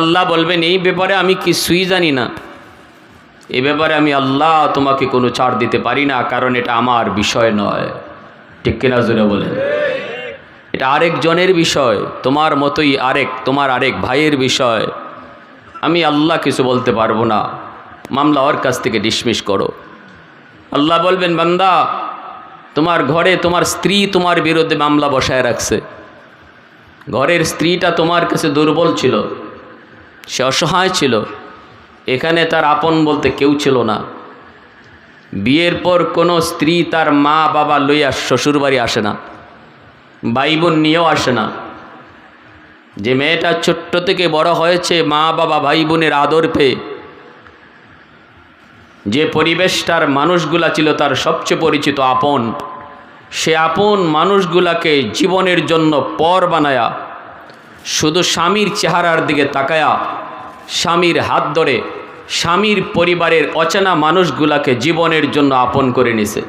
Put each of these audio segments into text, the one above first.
আল্লাহ বলবেন এই ব্যাপারে আমি কিছুই জানি না, এ ব্যাপারে আমি আল্লাহ তোমাকে কোনো ছাড় দিতে পারি না, কারণ এটা আমার বিষয় নয়। ঠিক কিনা জোরে বলেন? এটা আরেকজনের বিষয়, তোমার মতোই তোমার আরেক ভাইয়ের বিষয়। আমি আল্লাহ কিছু বলতে পারবো না, মামলা ওর কাছ থেকে ডিসমিস করো। আল্লাহ বলবেন বান্দা, তোমার ঘরে তোমার স্ত্রী তোমার বিরুদ্ধে মামলা বসায় রাখছে। ঘরের স্ত্রীটা তোমার কাছে দুর্বল ছিল, সে অসহায় ছিল, এখানে তার আপন বলতে কেউ ছিল না। বিয়ের পর কোনো স্ত্রী তার মা বাবা লইয়া শ্বশুরবাড়ি আসে না, ভাই বোন নিয়েও আসে না। যে মেয়েটা ছোট্ট থেকে বড় হয়েছে মা বাবা ভাই বোনের আদর পেয়ে, যে পরিবেশটার মানুষগুলা ছিল তার সবচেয়ে পরিচিত আপন, সে আপন মানুষগুলাকে জীবনের জন্য পর বানায়া, শুধু স্বামীর চেহারার দিকে তাকায়া, স্বামীর হাত ধরে স্বামীর পরিবারের অচেনা মানুষগুলাকে জীবনের জন্য আপন করে নিছে।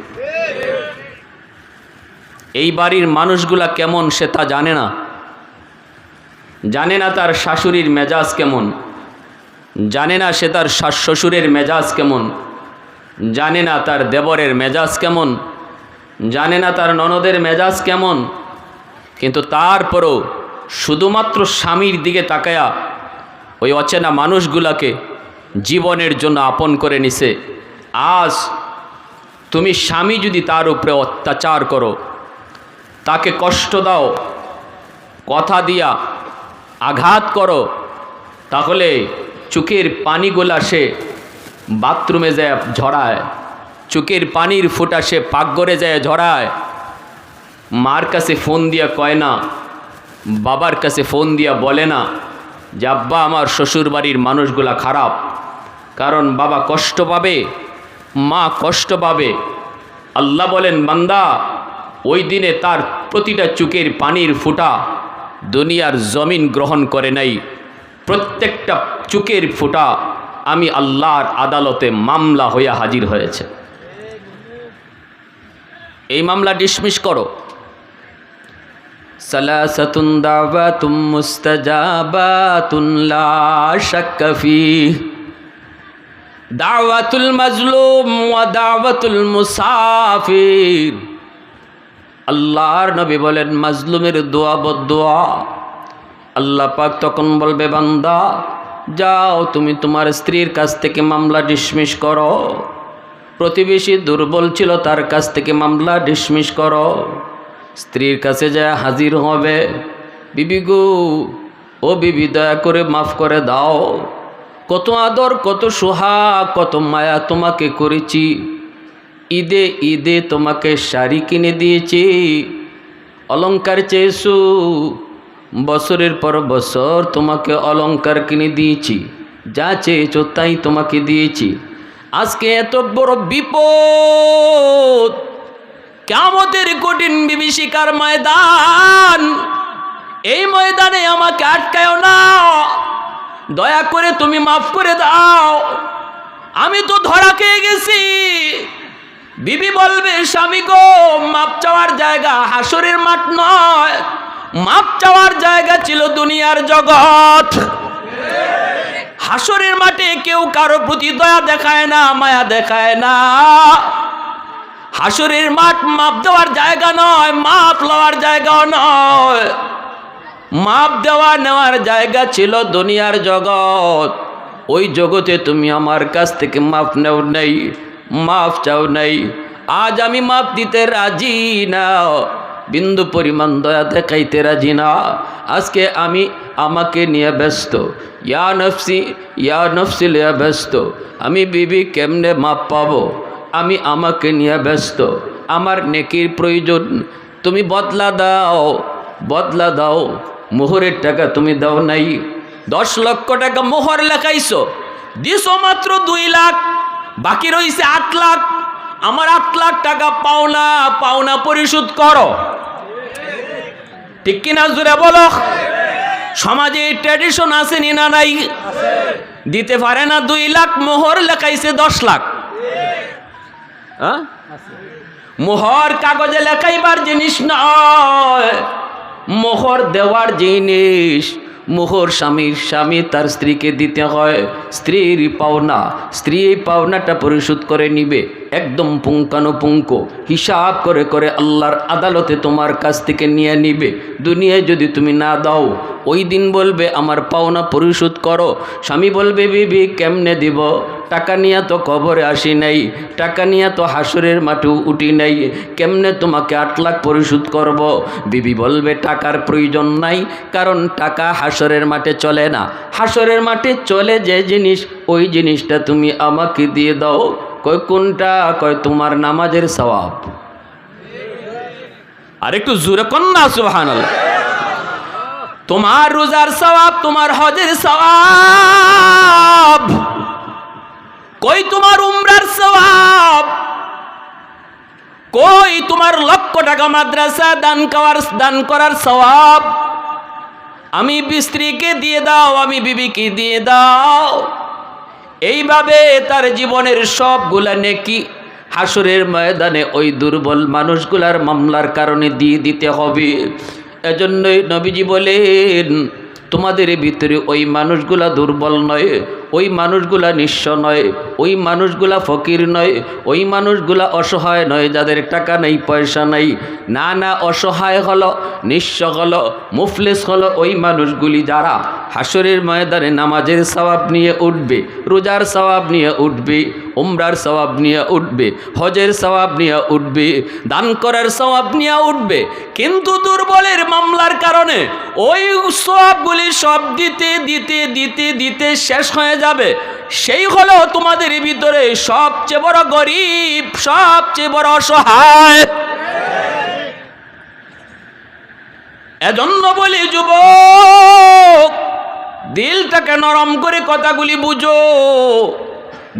এই বাড়ির মানুষগুলা কেমন সে তা জানে না, জানে না তার শাশুড়ির মেজাজ কেমন, জানে না সে তার শ্বশুরের মেজাজ কেমন, জানে না তার দেবরের মেজাজ কেমন, জানে না তার ননদের মেজাজ কেমন। কিন্তু তারপরও শুধুমাত্র স্বামীর দিকে তাকায়া ওই অচেনা মানুষগুলাকে জীবনের জন্য আপন করে নিছে। আজ তুমি স্বামী যদি তার উপরে অত্যাচার করো, তাকে কষ্ট দাও, কথা দিয়া আঘাত করো, তাহলে চোখের পানিগুলা সে বাথরুমে যায় ঝরায়, চোখের পানির ফোঁটা সে পাকঘরে যায় ঝরায়। মার কাছে ফোন দিয়া কয় না, বাবার কাছে ফোন দিয়া বলে না যে আব্বা আমার শ্বশুরবাড়ির মানুষগুলা খারাপ, কারণ বাবা কষ্ট পাবে, মা কষ্ট পাবে। আল্লাহ বলেন বান্দা, ওই দিনে তার প্রতিটা চোখের পানির ফোঁটা দুনিয়ার জমিন গ্রহণ করে নাই, প্রত্যেকটা চোখের ফোঁটা আমি আল্লাহর আদালতে মামলা হইয়া হাজির হয়েছে। এই মামলা ডিসমিস করো। সালাসাতুন দাওয়াতুম মুস্তাজাবাতুন লা শাক্কা ফীহ, দাওয়াতুল মাজলুম ওয়া দাওয়াতুল মুসাফির। আল্লাহর নবী বলেন মাজলুমের দোয়া বদদোয়া। আল্লাহ পাক তখন বলবে বান্দা যাও তুমি তোমার স্ত্রীর কাছ থেকে মামলা ডিসমিস করো, প্রতিবেশী দুর্বল ছিল তার কাছ থেকে মামলা ডিসমিস করো, স্ত্রীর কাছে যায় হাজির হবে, বিবি গো ও বিবি দয়া করে মাফ করে দাও, কত আদর কত সোহাগ কত মায়া তোমাকে করেছি, ঈদে ঈদে তোমাকে শাড়ি কিনে দিয়েছি, অলংকার চেয়েছো, বছরের পর বছর তোমাকে অলংকার কিনে দিয়েছি, যা চেয়েছো তাই তোমাকে দিয়েছি। আজকে এত বড় বিপদ, কিয়ামতের কঠিন বিভীষিকার ময়দান, এই ময়দানে আমাকে আটকায়ও না, দয়া করে তুমি মাফ করে দাও, আমি তো ধরা খেয়ে গেছি। বিবি বলবে স্বামী গো মাপ চাওয়ার জায়গা হাসরের মাঠ নয়, মাপ চাওয়ার জায়গা ছিল দুনিয়ার জগৎ। হাসরের মাঠে কেউ কারো প্রতি দয়া দেখায় না, মায়া দেখায় না। হাসরের মাঠ মাপ দেওয়ার জায়গা নয়, মাপ লওয়ার জায়গাও নয়, মাপ দেওয়া নেওয়ার জায়গা ছিল দুনিয়ার জগৎ। ওই জগতে তুমি আমার কাছ থেকে মাপ নেও নাই, মাপ চাও নাই। আজ আমি মাপ দিতে রাজি না, বিন্দু পরিমাণ দয়া দেখাইতে রাজি না। আজকে আমি আমাকে নিয়ে ব্যস্ত, ইয়া নফসি লিয়া ব্যস্ত। আমি বিবি কেমনে মাপ পাবো, আমি আমাকে নিয়ে ব্যস্ত, আমার নেকির প্রয়োজন, তুমি বদলা দাও, বদলা দাও। মোহরের টাকা তুমি দাও নাই, 10 লক্ষ টাকা মোহর লেখাইছো, দিছো মাত্র 2 লাখ, বাকি রয়েছে 8 লাখ। আমার 8 লাখ টাকা পাওনা পরিশোধ করো। ঠিক কিনা জোরে বলো? সমাজে ট্র্যাডিশন আছে না নাই? দিতে পারে না 2 লাখ, মোহর লেখাইছে 10 লাখ। মোহর কাগজে লেখাইবার জিনিস নয়, মোহর দেওয়ার জিনিস। মোহর স্বামী তার স্ত্রীকে দিতে হয়, স্ত্রীর পাওনা, স্ত্রী এই পাওনাটা পরিশোধ করে নিবে একদম পুঙ্খানুপুঙ্খ হিসাব করে করে আল্লাহর আদালতে তোমার কাছ থেকে নিয়ে নিবে। দুনিয়ায় যদি তুমি না দাও, ওই দিন বলবে আমার পাওনা পরিশোধ করো। স্বামী বলবে বিবি কেমনে দিব, টাকা নিয়ে তো কবরে আসি নাই, টাকা নিয়ে তো হাসরের মাঠে উঠি নাই, কেমনে তোমাকে 8 লাখ পরিশোধ করব। বিবি বলবে টাকার প্রয়োজন নাই, কারণ টাকা হাসরের মাঠে চলে না, হাসরের মাঠে চলে যে জিনিস ওই জিনিসটা তুমি আমাকে দিয়ে দাও। কয় কোনটা? কয় তোমার নামাজের সওয়াব। আর একটু জোরে কন্যা সুবহানাল্লাহ। তোমার রোজার সওয়াব, তোমার হজের সওয়াব, কই তোমার উমরার সওয়াব, কই তোমার লক্ষ টাকা মাদ্রাসা দান করার সওয়াব। আমি স্ত্রীকে দিয়ে দাও, আমি বিবিকে দিয়ে দাও। এইভাবে তার জীবনের সবগুলা নেকি হাসরের ময়দানে ওই দুর্বল মানুষগুলার মামলার কারণে দিয়ে দিতে হবে। এজন্যই নবীজি বলেন তোমাদের ভিতরে ওই মানুষগুলা দুর্বল নয়, ওই মানুষগুলা নিঃস্ব নয়, ওই মানুষগুলা ফকির নয়, ওই মানুষগুলা অসহায় নয় যাদের টাকা নেই পয়সা নেই। না না, অসহায় হলো, নিঃস্ব হলো, মুফলিস হলো ওই মানুষগুলি যারা হাসরের ময়দানে নামাজের সওয়াব নিয়ে উঠবে, রোজার সওয়াব নিয়ে উঠবে, উমরার সওয়াব নিয়ে উঠবে, হজের সওয়াব নিয়ে উঠবে, দান করার সওয়াব নিয়ে উঠবে। কিন্তু দুর্বলের মামলার কারণে ওই সওয়াবগুলি সব দিতে দিতে দিতে দিতে শেষ হয়ে যাবে। সেই হলো তোমাদের ভিতরে সবচেয়ে বড় গরিব, সবচেয়ে বড় অসহায়। এজন্য বলি যুবক, দিলটাকে নরম করে কথাগুলি বুঝো।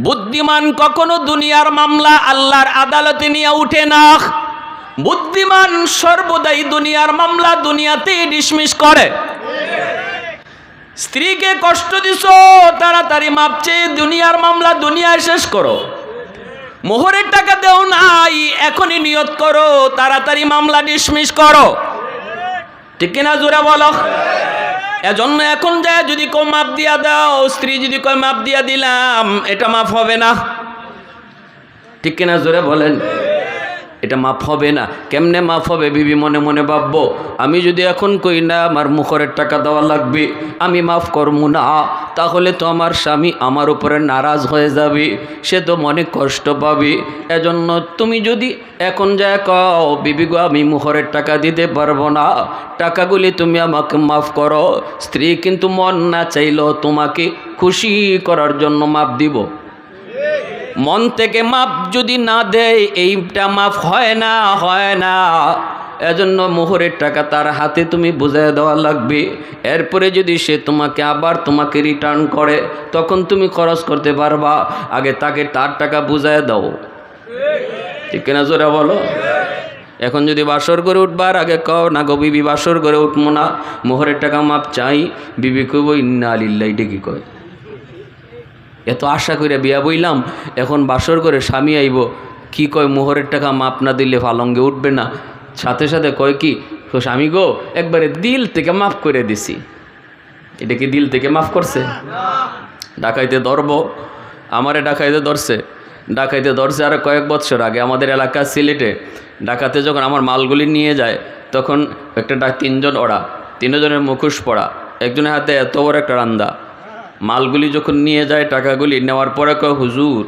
বুদ্ধিমান কখনো দুনিয়ার মামলা আল্লাহর আদালতে নিয়ে উঠে না। বুদ্ধিমান সর্বদাই দুনিয়ার মামলা দুনিয়াতেই ডিসমিস করে। স্ত্রীকে কষ্ট দিছো, তাড়াতাড়ি মাপ চেয়ে দুনিয়ার মামলা দুনিয়ায় শেষ করো। মোহরের টাকা দেও নাই, এখনই নিয়ত করো তাড়াতাড়ি মামলা ডিসমিস করো। ঠিক কিনা জোরে বলো। এজন্য এখন যায় যদি কেউ মাপ দিয়া দাও, স্ত্রী যদি কয় মাপ দিয়া দিলাম, এটা মাফ হবে না। ঠিক কিনা জোরে বলেন, এটা মাফ হবে না। কেমনে মাফ হবে? বিবি মনে মনে ভাববো, আমি যদি এখন কই না আমার মুখরের টাকা দেওয়া লাগবে, আমি মাফ করবো না, তাহলে তো আমার স্বামী আমার উপরে নারাজ হয়ে যাবে, সে তো মনে কষ্ট পাবে। এজন্য তুমি যদি এখন যা কও বিবি গো আমি মুখরের টাকা দিতে পারবো না, টাকাগুলি তুমি আমাকে মাফ করো, স্ত্রী কিন্তু মন না চাইলেও তোমাকে খুশি করার জন্য মাফ দিব। মন থেকে মাপ যদি না দেয় এইটা মাফ হয় না, হয় না। এজন্য মোহরের টাকা তার হাতে তুমি বুঝিয়ে দেওয়া লাগবে। এরপরে যদি সে তোমাকে রিটার্ন করে তখন তুমি খরচ করতে পারবা। আগে তাকে তার টাকা বুঝিয়ে দাও। ঠিক কিনা জোরে বলো। এখন যদি বাসর করে উঠবার আগে কও না গো বিবি বাসর করে উঠবো না, মোহরের টাকা মাপ চাই, বিবি কইব ইন্না লিল্লাহি, এটা কি কয়? এত আশা করে বিয়া বইলাম, এখন বাসর করে স্বামী আইব, কি কয় মোহরের টাকা মাপ না দিলে ফালঙ্গে উঠবে না। সাথে সাথে কয় কি, স্বামী গো একবারে দিল থেকে মাফ করে দিছি। এটা কি দিল থেকে মাফ করছে? ডাকাইতে ধরবো, আমারে ডাকাইতে ধরছে আর কয়েক বছর আগে আমাদের এলাকা সিলেটে। ডাকাতে যখন আমার মালগুলি নিয়ে যায় তখন একটা তিনজনের মুখোশ পড়া, একজনের হাতে এত বড় একটা রান্দা। মালগুলি যখন নিয়ে যায়, টাকাগুলি নেওয়ার পরে কয় হুজুর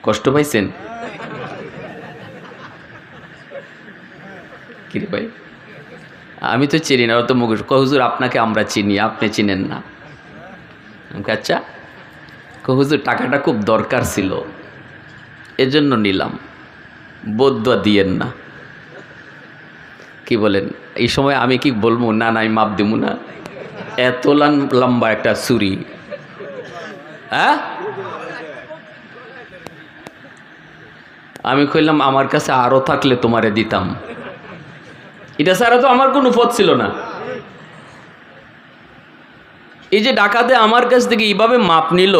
কষ্ট পাইছেন? কি রে ভাই, আমি তো চিনি না, তো মুখোশ। কয় হুজুর আপনাকে আমরা চিনি, আপনি চিনেন না। আচ্ছা। কয় হুজুর টাকাটা খুব দরকার ছিল, এজন্য নিলাম, বদুয়া দিয়েন না। কি বলেন? এই সময় আমি কি বলবো? না না আমি মাপ দেবো না। এত লম্বা একটা ছুরি, হ্যাঁ? আমি কইলাম আমার কাছে আরো থাকলে তোমারে দিতাম, এটা ছাড়া তো আমার কোনো পথ ছিল না। এই যে ডাকাতে আমার কাছ থেকে এইভাবে মাপ নিল,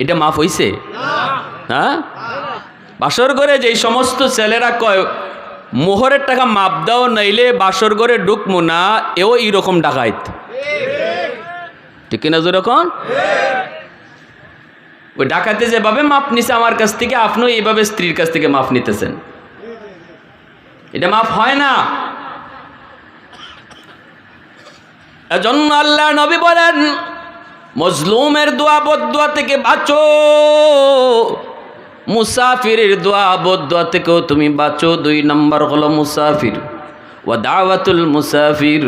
এটা মাপ হইছে? হ্যাঁ? বাসর ঘরে যে সমস্ত ছেলেরা কয় মোহরের টাকা মাপ দাও নাইলে বাসর ঘরে ঢুকমু না, এও এইরকম ডাকাইত। ঠিক কিনা যেরকম ওই ডাকাতে যেভাবে মাপ নিছে আমার কাছ থেকে, আপনিও এইভাবে স্ত্রীর কাছ থেকে মাপ নিতেছেন, এটা মাপ হয় না। এজন্য আল্লাহ নবী বলেন, মজলুমের দোয়া বদদোয়া থেকে বাঁচো, মুসাফিরের দোয়া বদদোয়া থেকেও তুমি বাঁচো। 2 নম্বর হলো মুসাফির, ওয়া দাওয়াতুল মুসাফির,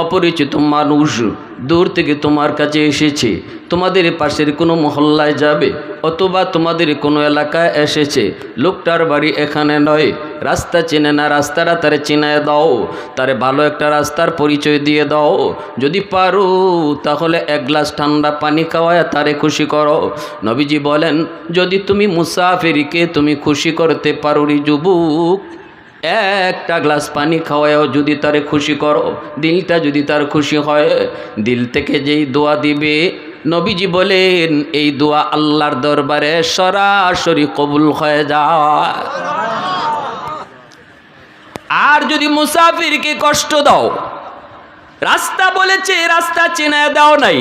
অপরিচিত মানুষ দূর থেকে তোমার কাছে এসেছে, তোমাদের পাশের কোনো মহল্লায় যাবে অথবা তোমাদের কোনো এলাকায় এসেছে, লোকটার বাড়ি এখানে নয়, রাস্তা চেনে না, রাস্তাটা তারে চিনায় দাও, তারে ভালো একটা রাস্তার পরিচয় দিয়ে দাও, যদি পারো তাহলে 1 গ্লাস ঠান্ডা পানি খাওয়ায় তারে খুশি করো। নবীজি বলেন, যদি তুমি মুসাফিরকে তুমি খুশি করতে পারো রে যুবক, 1টা গ্লাস পানি খাওয়ায়ও যদি তারে খুশি করো, দিলটা যদি তার খুশি হয়, দিল থেকে যেই দোয়া দিবে নবীজি বলেন এই দোয়া আল্লাহর দরবারে সরাসরি কবুল হয়ে যায়। আর যদি মুসাফিরকে কষ্ট দাও, রাস্তা বলেছে রাস্তা চিনে দাও নাই,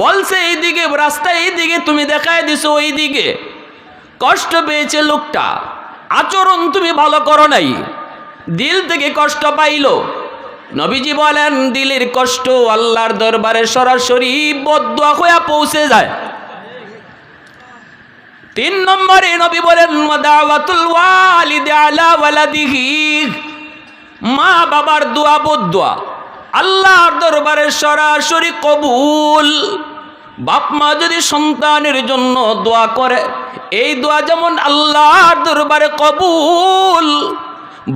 বলছে এইদিকে রাস্তা, এইদিকে তুমি দেখায় দিছো ওইদিকে, কষ্ট পেয়েছে লোকটা, আচরণ তুমি ভালো করো নাই, দিল থেকে কষ্ট পাইল, নবীজি বলেন দিলের কষ্ট আল্লাহর দরবারে সরাসরি বদদোয়া হয়ে পৌঁছে যায়। 3 নম্বরে নবী বলেন, দাওয়াতুল ওয়ালিদি আলা ওয়ালাদিহি, মা বাবার দোয়া বদদোয়া আল্লাহর দরবারে সরাসরি কবুল। বাপ মা যদি সন্তানের জন্য দোয়া করে, এই দোয়া যেমন আল্লাহর দরবারে কবুল,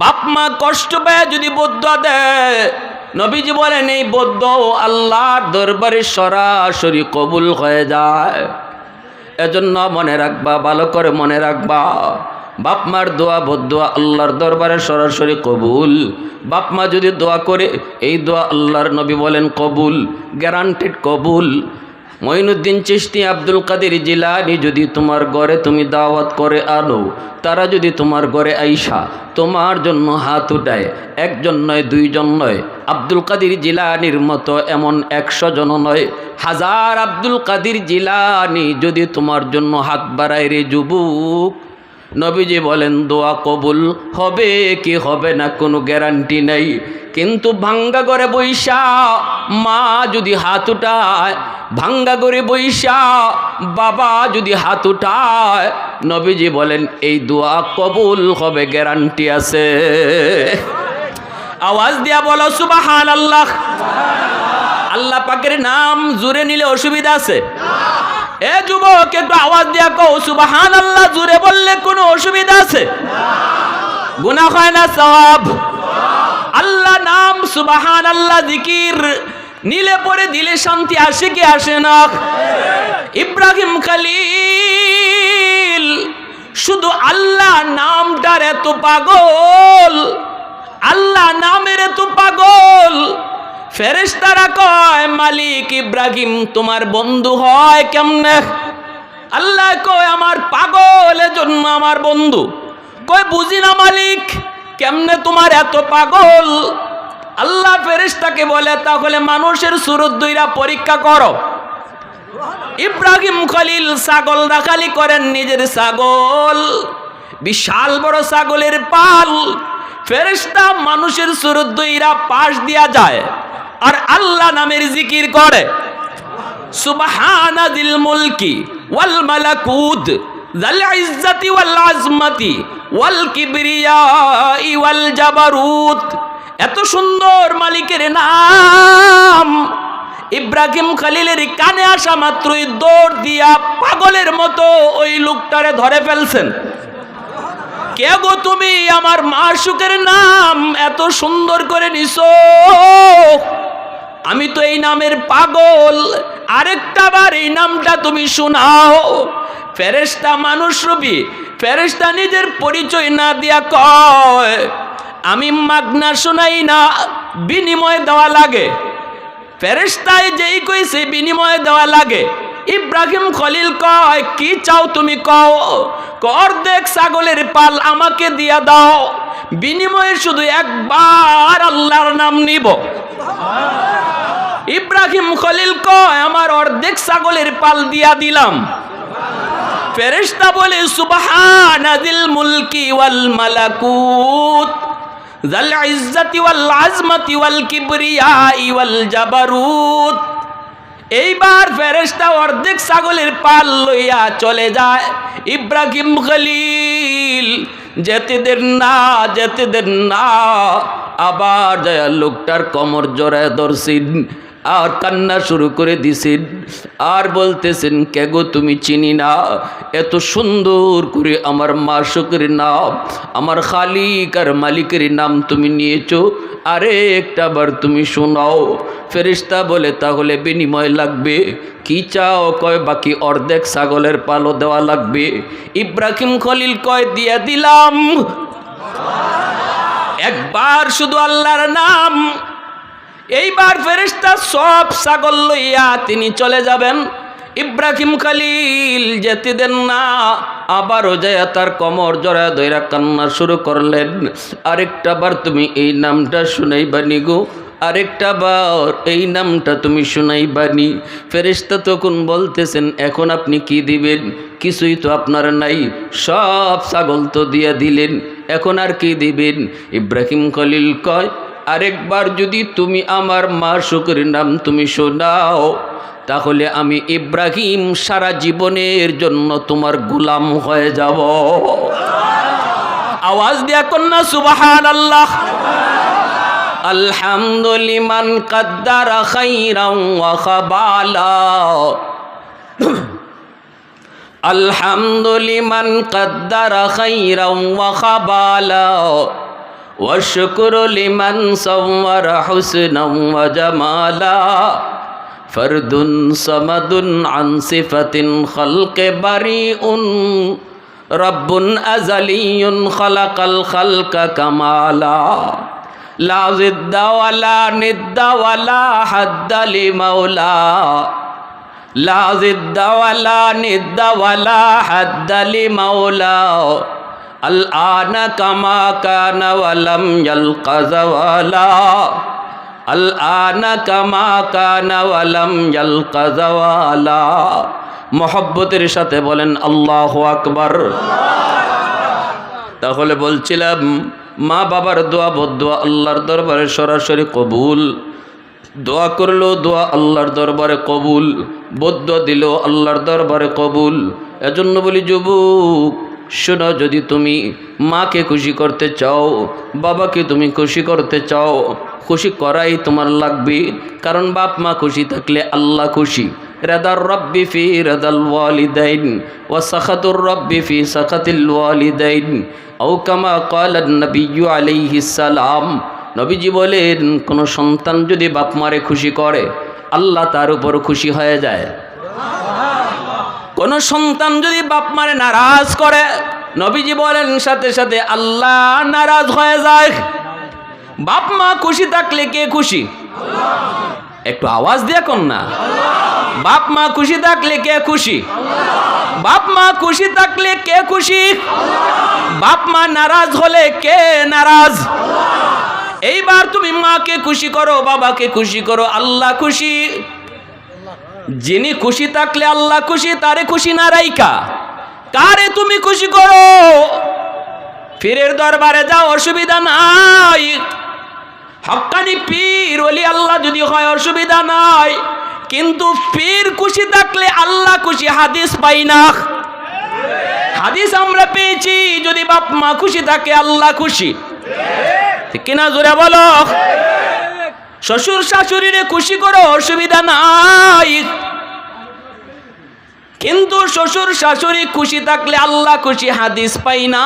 বাপ মা কষ্ট পায় যদি বদদোয়া দেয়, নবীজি বলেন এই বদদোয়া আল্লাহর দরবারে সরাসরি কবুল হয়ে যায়। এজন্য মনে রাখবা, ভালো করে মনে রাখবা, বাপ মার দোয়া বদদোয়া আল্লাহর দরবারে সরাসরি কবুল। বাপ মা যদি দোয়া করে, এই দোয়া আল্লাহর নবী বলেন কবুল, গ্যারান্টেড কবুল। মঈনুদ্দিন চিশতি, আব্দুল কাদের জিলানী যদি তোমার ঘরে তুমি দাওয়াত করে আনো, তারা যদি তোমার ঘরে আইসা তোমার জন্য হাত উঠায়, 1 জন নয় 2 জন নয়, আব্দুল কাদের জিলানীর মতো এমন 100 জন নয়, 1000 আব্দুল কাদের জিলানী যদি তোমার জন্য হাত বাড়ায় রে যুবক, নবীজি বলেন দোয়া কবুল হবে কি হবে না কোনো গ্যারান্টি নেই। কিন্তু ভাঙ্গা ঘরে বইসা মা যদি হাত উঠায়, ভাঙ্গা ঘরে বইসা বাবা যদি হাত উঠায়, নবীজি বলেন এই দোয়া কবুল হবে, গ্যারান্টি আছে। আওয়াজ দিয়া বলো সুবহানাল্লাহ। আল্লাহ পাকের নাম জুড়ে নিলে অসুবিধা আছে? এ যুবক একটু আওয়াজ দিয়া কও সুবহানাল্লাহ, জুড়ে বললে কোনো অসুবিধা আছে? গুনাহ হয় না, সওয়াব। আল্লাহ নাম সুবহানাল্লাহ জিকির নিলে পরে দিলে শান্তি আসে কি আসে না? ইব্রাহিম খলিল শুধু আল্লাহ নামটার এত পাগল, আল্লাহ নামের এত পাগল, ফেরেশতারা কয় মালিক ইব্রাহিম তোমার বন্ধু হয় কেমনে? আল্লাহ কয় আমার পাগল এজন্য আমার বন্ধু। কয় বুঝি না মালিক, কেমনে তোমার এত পাগল? আল্লাহ ফেরেশতাকে বলে তাহলে মানুষের সুরত দুইরা পরীক্ষা করো। ইব্রাহিম খলিল ছাগল রাখালি করেন, নিজের ছাগল, বিশাল বড় ছাগলের পাল, ফেরেশতা মানুষের সুরত দুইরা পাশ দিয়া যায় আর আল্লাহ নামের জিকির করে। সুবহানাদিল মুলকি ওয়াল মালাকুত যাল ইজ্জতি ওয়াল আজমতি ওয়াল কিবরিয়াই ওয়াল জাবারুত। এত সুন্দর মালিকের নাম ইব্রাহিম খলিলের কানে আসা মাত্রই দৌড় দিয়া পাগলের মতো ওই লোকটারে ধরে ফেলছেন। কে গো তুমি? আমার মাশউকের নাম এত সুন্দর করে নিছো, আমি তো এই নামের পাগল, আরেকটা বার এই নামটা তুমি শোনাও। ফেরেশতা মানুষ রূপী ফেরেশতা নিজের পরিচয় না দিয়া কয় আমি মাগনা শোনাই না, বিনিময় দেওয়া লাগে। ফেরেশতায় যেই কইছে বিনিময় দেওয়া লাগে। ইব্রাহিম খলিল কয় কি চাও তুমি কও? অর্ধেক ছাগলের পাল আমাকে দিয়া দাও, বিনিময়ে শুধু একবার আল্লাহর নাম নিব। ইব্রাহিম খলিল কয় আমার অর্ধেক ছাগলের পাল দিয়া দিলাম। ফেরেশতা বলে সুবহানাজিল মুলকি ওয়াল মালাকুত যাল ইজ্জতি ওয়াল আজমতি ওয়াল কিবরিয়াই ওয়াল জাবারুত। এইবার ফেরেশতা অর্ধেক ছাগলের পাল লইয়া চলে যায়। ইব্রাহিম খলিল যেতে দেন না, যেতে দেন না। আবার যায় লোকটার কোমর জড়ায় ধরছেন আর কান্না শুরু করে দিছেন আর বলতেছেন, কে গো তুমি চিনি না, এত সুন্দর করে আমার মাশূকের নাম, আমার খালিক আর মালিকের নাম তুমি নিয়েছো, আরে একটা বার তুমি শোনাও। ফেরেশতা বলে তাহলে বিনিময় লাগবে কি চাও? কয় বাকি অর্ধেক ছাগলের পালও দেওয়া লাগবে। ইব্রাহিম খলিল কয় দিয়ে দিলাম। একবার শুধু আল্লাহর নাম। এইবার ফেরেশতা সব ছাগল লইয়া তিনি চলে যাবেন। ইব্রাহিম খলিল যেতে দেন না, আবারও যায় তার কোমর জড়ায় ধইরা কান্না শুরু করলেন, আরেকটা বার তুমি এই নামটা শুনাইবানি গো, আরেকটা বার এই নামটা তুমি শুনাইবানি। ফেরেশতা তখন বলতেছেন, এখন আপনি কি দিবেন? কিছুই তো আপনার নাই, সব ছাগল তো দিয়া দিলেন, এখন আর কি দিবেন? ইব্রাহিম খলিল কয়, আরেকবার যদি তুমি আমার মাশূকের নাম তুমি শোনাও, তাহলে আমি ইব্রাহিম সারা জীবনের জন্য তোমার গোলাম হয়ে যাব। আওয়াজ দিয়া কন্যা সুবহানাল্লাহ। আলহামদুলিমান কাদ্দারা খাইরান ওয়া খাবালা, আলহামদুলিমান কাদ্দারা খাইরান ওয়া খাবালা, والشكر لمن صور حسنا وجمالا، فرد صمد عن صفة خلق بريء، رب أزلي خلق الخلق كمالا، لا ضد ولا ند ولا حد لمولا، لا ضد ولا ند ولا حد لمولا، الآن كما كان ولم يلق زوالا، الآن كما كان ولم يلق زوالا। মোহব্বতের সাথে বলেন আল্লাহু আকবার। তাহলে বলছিলাম মা বাবার দোয়া বদদোয়া আল্লাহর দরবারে সরাসরি কবুল, দোয়া করলো দোয়া আল্লাহর দরবারে কবুল, বদদোয়া দিল আল্লাহর দরবারে কবুল। এজন্য বলি যুবক শোনো, যদি তুমি মাকে খুশি করতে চাও, বাবাকে তুমি খুশি করতে চাও, খুশি করাই তোমার লাগবে, কারণ বাপ মা খুশি থাকলে আল্লাহ খুশি। রাদার রব্বি ফি রাদাল ওয়ালিদাইন ওয়া সাখাতুর রব্বি ফি সাখাতিল ওয়ালিদাইন, আও কামা ক্বালা নবিয়্যু আলাইহিস সালাম। নবীজি বলেন, কোনো সন্তান যদি বাপ মারে খুশি করে আল্লাহ তার উপর খুশি হয়ে যায়। কোন সন্তান যদি বাপ মারে নারাজ করে, নবীজি বলেন সাথে সাথে আল্লাহ নারাজ হয়ে যায়। বাপ মা খুশি থাকলে কে খুশি? একটু আওয়াজ দিয়ে কোন না। বাপ মা খুশি থাকলে কে খুশি? বাপ মা খুশি থাকলে কে খুশি? বাপ মা নারাজ হলে কে নারাজ? এইবার তুমি মাকে খুশি করো, বাবাকে খুশি করো, আল্লাহ খুশি। যিনি খুশি থাকলে আল্লাহ খুশি, তারে খুশি না রাইকা কারে তুমি খুশি করো। পীরের দরবারে যাও, অসুবিধা নাই। হক্কানি পীর ওলি আল্লাহ যদি হয় অসুবিধা নাই, কিন্তু পীর খুশি থাকলে আল্লাহ খুশি। হাদিস পাই না, হাদিস আমরা পেয়েছি, যদি বাপ মা খুশি থাকে আল্লাহ খুশি। ঠিক কিনা জোরে বলো। শ্বশুর শাশুড়িরে খুশি করো, অসুবিধা নাই, কিন্তু শ্বশুর শাশুড়ি খুশি থাকলে আল্লাহ খুশি। হাদিস পাই না,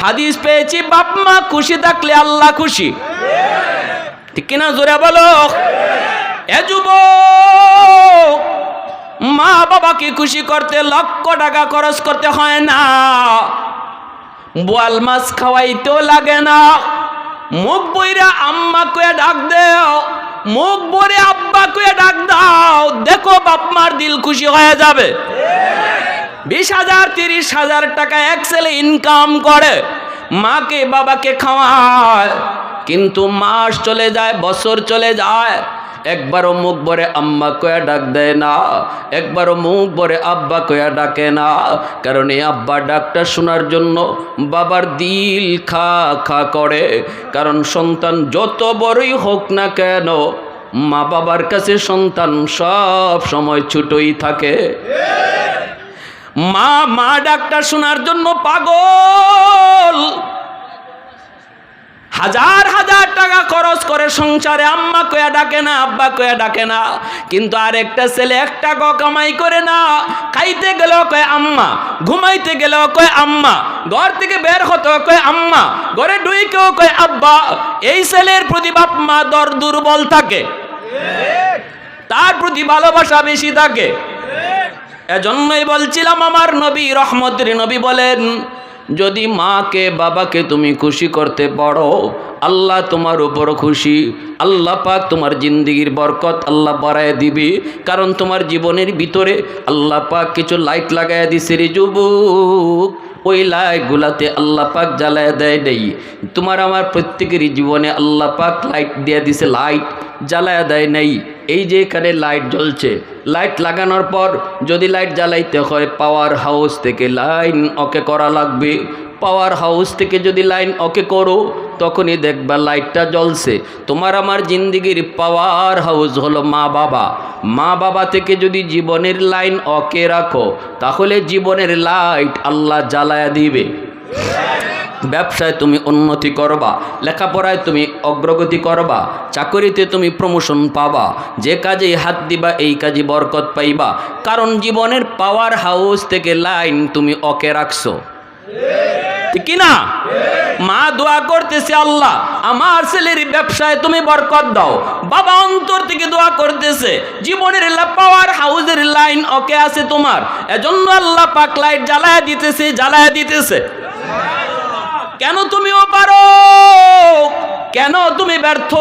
হাদিস পেয়েছি বাপ মা খুশি থাকলে আল্লাহ খুশি। ঠিক কিনা জোরে বলো। এ যুবক, মা বাবাকে খুশি করতে লক্ষ টাকা খরচ করতে হয় না, বোয়াল মাছ খাওয়াইতেও লাগে না। মুখ বইরা আম্মা কয়ে ডাক দেও, মুখ বরে আব্বা কয়ে ডাক দাও, দেখো বাপ মার দিল খুশি হয়ে যাবে। 20,000 30,000 টাকা এক ছেলে ইনকাম করে, মাকে বাবাকে খাওয়ায়, কিন্তু মাস চলে যায়, বছর চলে যায়, একবারও মুখ ভরে আম্মা কয়া ডাক দেয় না, একবারও মুখ ভরে আব্বা কয়া ডাকে না। কারণ এই আব্বা ডাকটা শোনার জন্য বাবার দিল খা খা করে। কারণ সন্তান যত বড়ই হোক না কেন, মা বাবার কাছে সন্তান সব সময় ছোটই থাকে। মা মা ডাকটা শোনার জন্য পাগল, হাজার হাজার টাকা খরচ করে সংসারে, আম্মা কয়া ডাকে না, আব্বা কয়া ডাকে না। কিন্তু আরেকটা ছেলে একটা কামাই করে না, খাইতে গেলেও কয় আম্মা, ঘুমাইতে গেলেও কয় আম্মা, ঘর থেকে বের হতে কয় আম্মা, ঘরে ঢুকেও কয় আব্বা। এই ছেলের প্রতি বাপ মা দুর্বল থাকে, তার প্রতি ভালোবাসা বেশি থাকে। এজন্যই বলছিলাম আমার নবী রহমতের নবী বলেন, যদি মাকে বাবাকে তুমি খুশি করতে পারো, আল্লাহ তোমার উপর খুশি। আল্লাহ পাক তোমার জিন্দিগির বরকত আল্লাহ বাড়ায় দিবে। কারণ তোমার জীবনের ভিতরে আল্লাহ পাক কিছু লাইট লাগায় দিছে রে যুবক, ওই লাইটগুলাতে আল্লাহ পাক জ্বালায় দেয় নেই। তোমার আমার প্রত্যেকেরই জীবনে আল্লাহ পাক লাইট দিয়ে দিছে, লাইট জ্বালায় দেয় নেই। এই যে এখানে লাইট জ্বলছে, লাইট লাগানোর পর যদি লাইট জ্বালাইতে হয় পাওয়ার হাউস থেকে লাইন ওকে করা লাগবে। পাওয়ার হাউস থেকে যদি লাইন ওকে করো, তখনই দেখবা লাইটটা জ্বলছে। তোমার আমার জিন্দিগির পাওয়ার হাউস হলো মা বাবা। মা বাবা থেকে যদি জীবনের লাইন ওকে রাখো, তাহলে জীবনের লাইট আল্লাহ জ্বালায়া দিবে। ব্যবসায় তুমি উন্নতি করবা, লেখাপড়ায় তুমি অগ্রগতি করবা, চাকরিতে তুমি প্রমোশন পাবা, যে কাজে হাত দিবা এই কাজে বরকত পাইবা। কারণ জীবনের পাওয়ার হাউস থেকে লাইন তুমি ওকে রাখছো, ঠিক না? মা দোয়া করতেছে, আল্লাহ আমার ছেলের ব্যবসায় তুমি বরকত দাও। বাবা অন্তর থেকে দোয়া করতেছে, জীবনের পাওয়ার হাউসের লাইন ওকে আছে তোমার, এজন্য আল্লাহ পাক লাইট জ্বালায় দিতেছে, জ্বালায় দিতেছে। কেন তুমিও পারো, কেন তুমি ব্যর্থ?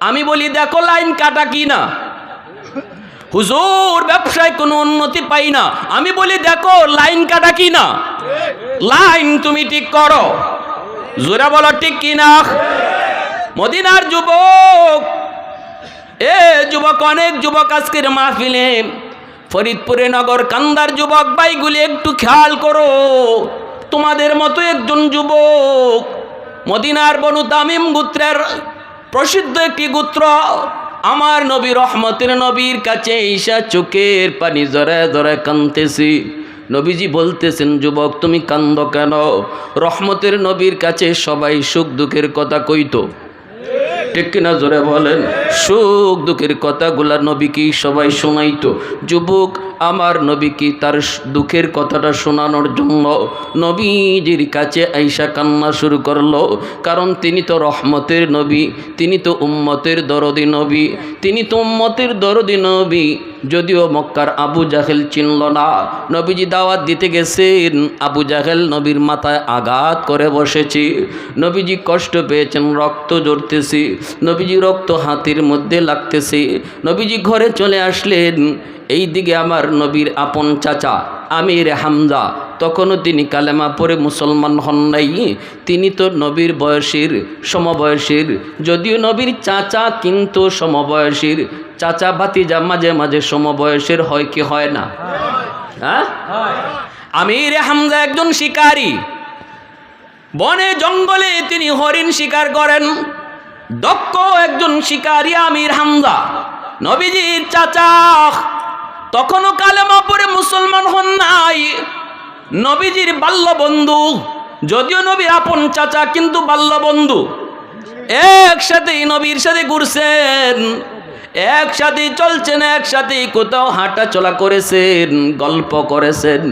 আমি বলি দেখো লাইন কাটা কি না। হুজুর ব্যবসায় কোনো উন্নতি পাই না, আমি বলি দেখো লাইন কাটা কি না। লাইন তুমি ঠিক করো, জোরে বলো ঠিক কি না। মদিনার যুবক, যুবক অনেক যুবক আজকের মাহফিলে, ফরিদপুরে নগর কান্দার যুবক ভাইগুলি একটু খেয়াল করো। তোমাদের মতো একজন যুবক মদিনার বনু তামিম গোত্রের প্রসিদ্ধ একটি গোত্র, আমার নবী রহমতের নবীর কাছে ঈশা চোখের পানি জরে জরে কাঁদতেছি। নবীজি বলতেছেন, যুবক তুমি কান্দো কেন? রহমতের নবীর কাছে সবাই সুখ দুঃখের কথা কইতো, ঠিক কিনা জোরে বলেন? সুখ দুঃখের কথাগুলা নবীকে সবাই শোনাইতো। যুবক আমার নবীকে তার দুঃখের কথাটা শোনানোর জন্য নবীজির কাছে আইসা কান্না শুরু করলো। কারণ তিনি তো রহমতের নবী, তিনি তো উম্মতের দরদি নবী, তিনি তো উম্মতের দরদি নবী। যদিও মক্কার আবু জাহেল চিনল না, নবীজি দাওয়াত দিতে গেছেন, আবু জাহেল নবীর মাথায় আঘাত করে বসেছি। নবীজি কষ্ট পেয়েছেন, রক্ত ঝরতেছে, নবীজি রক্ত হাতের মধ্যে লাগতেছে। নবীজি ঘরে চলে আসলেন। এই দিকে আমার নবীর আপন চাচা আমির হামজা, তখনও তিনি কালেমা পড়ে মুসলমান হন নাই। তিনি তো নবীর বয়সের সমবয়সের, যদিও নবীর চাচা কিন্তু সমবয়সের। চাচা ভাতিজা মাঝে মাঝে সমবয়সের হয় কি হয় না? হ্যাঁ, আমির হামজা একজন শিকারী, বনে জঙ্গলে তিনি হরিণ শিকার করেন, দক্ষ একজন শিকারী আমির হামজা। নবীজির চাচা তখনও কালেমা পড়ে মুসলমান হন নাই, নবীজির বাল্য বন্ধু, যদিও নবীর আপন চাচা কিন্তু বাল্য বন্ধু। একসাথেই নবীর সাথে ঘুরছেন, একসাথেই চলছেন, একসাথেই কোথাও হাঁটা চলা করেছেন, গল্প করেছেন।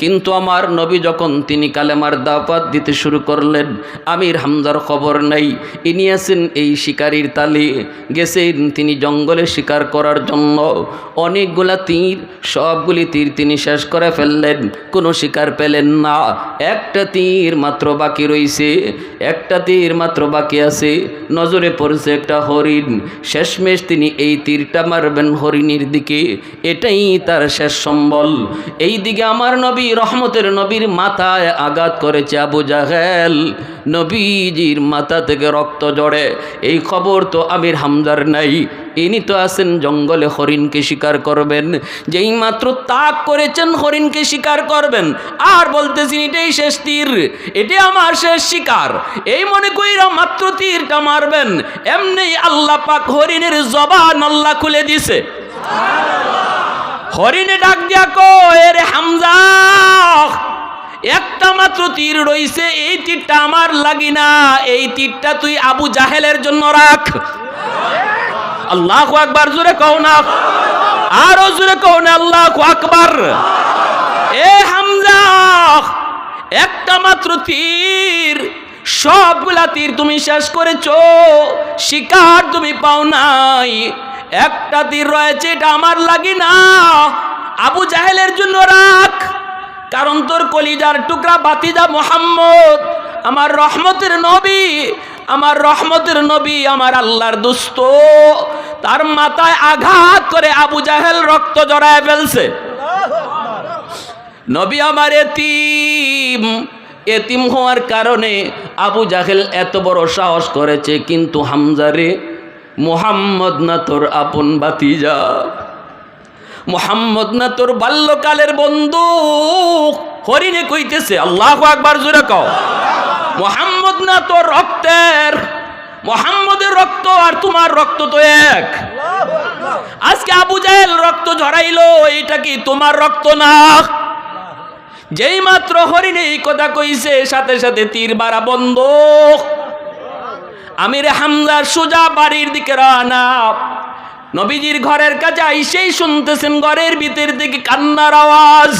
কিন্তু আমার নবী যখন তিনি কালেমার দাওয়াত দিতে শুরু করলেন, আমির হামজার খবর নাই। ইনি আছেন এই শিকারীর তালে, গেছেন তিনি জঙ্গলে শিকার করার জন্য। অনেকগুলা তীর, সবগুলি তীর তিনি শেষ করে ফেললেন, কোনো শিকার পেলেন না। একটা তীর মাত্র বাকি রইছে, একটা তীর মাত্র বাকি আছে। নজরে পড়ছে একটা হরিণ, শেষমেশ তিনি এই তীরটা মারবেন হরিণীর দিকে, এটাই তার শেষ সম্বল। এই দিকে আমার নবী নবী রহমতের নবীর মাথায় আঘাত করেছে আবু জাহেল, নবীজির মাথা থেকে রক্ত জড়ে। এই খবর তো আমির হামজার নাই, ইনি তো আছেন জঙ্গলে হরিণকে শিকার করবেন, যেই মাত্র তাক করেছেন হরিণকে শিকার করবেন, আর বলতেছেন এটাই শেষ তীর, এটাই আমার শেষ শিকার, এই মনে কইরা মাত্র তীরটা মারবেন, এমনি আল্লাহ পাক হরিণের জবান আল্লাহ খুলে দিছে। হরিণে ডাক দিয়া কয়, রে হামজা, একটা মাত্র তীর রইছে, এই তীরটা আমার লাগি না, এই তীরটা তুই আবু জাহেলের জন্য রাখ। আল্লাহু আকবার, জোরে কও না, আরো জোরে কও না, আল্লাহু আকবার। এ হামজা, একটা মাত্র তীর, সবগুলা তীর তুমি শেষ করেছো, শিকার তুমি পাও নাই, একটা তীর রয়েছে, এটা আমার লাগি না, আবু জাহেলের জন্য রাখ। কারণ তোর কলিজার টুকরা ভাতিজা মুহাম্মদ, আমার রহমতের নবী, আমার রহমতের নবী, আমার আল্লাহর দোস্ত, তার মাথায় আঘাত করে আবু জাহেল রক্ত জড়ায় ফেলছে। নবী আমার এতিম, এতিম হওয়ার কারণে আবু জাহেল এত বড় সাহস করেছে, কিন্তু হামজারে, মুহাম্মদ না তোর আপন ভাতিজা, মুহাম্মদ না তোর বাল্যকালের বন্ধু। হরিণে কইতেছে, আল্লাহু আকবার, জোরে কও, মুহাম্মদ না তোর রক্তের, মুহাম্মদের রক্ত আর তোমার রক্ত তো এক। আজকে আবু জাহেল রক্ত ঝরাইলো, এটা কি তোমার রক্ত না? যেই মাত্র হরিণে এই কথা কইছে, সাথে সাথে তীর বাড়া বন্ধ। আমির হামজা সোজা বাড়ির দিকে রওনা। নবীজির ঘরের কাছে আইসেই শুনতেছেন ঘরের ভিতর থেকে কান্নার আওয়াজ।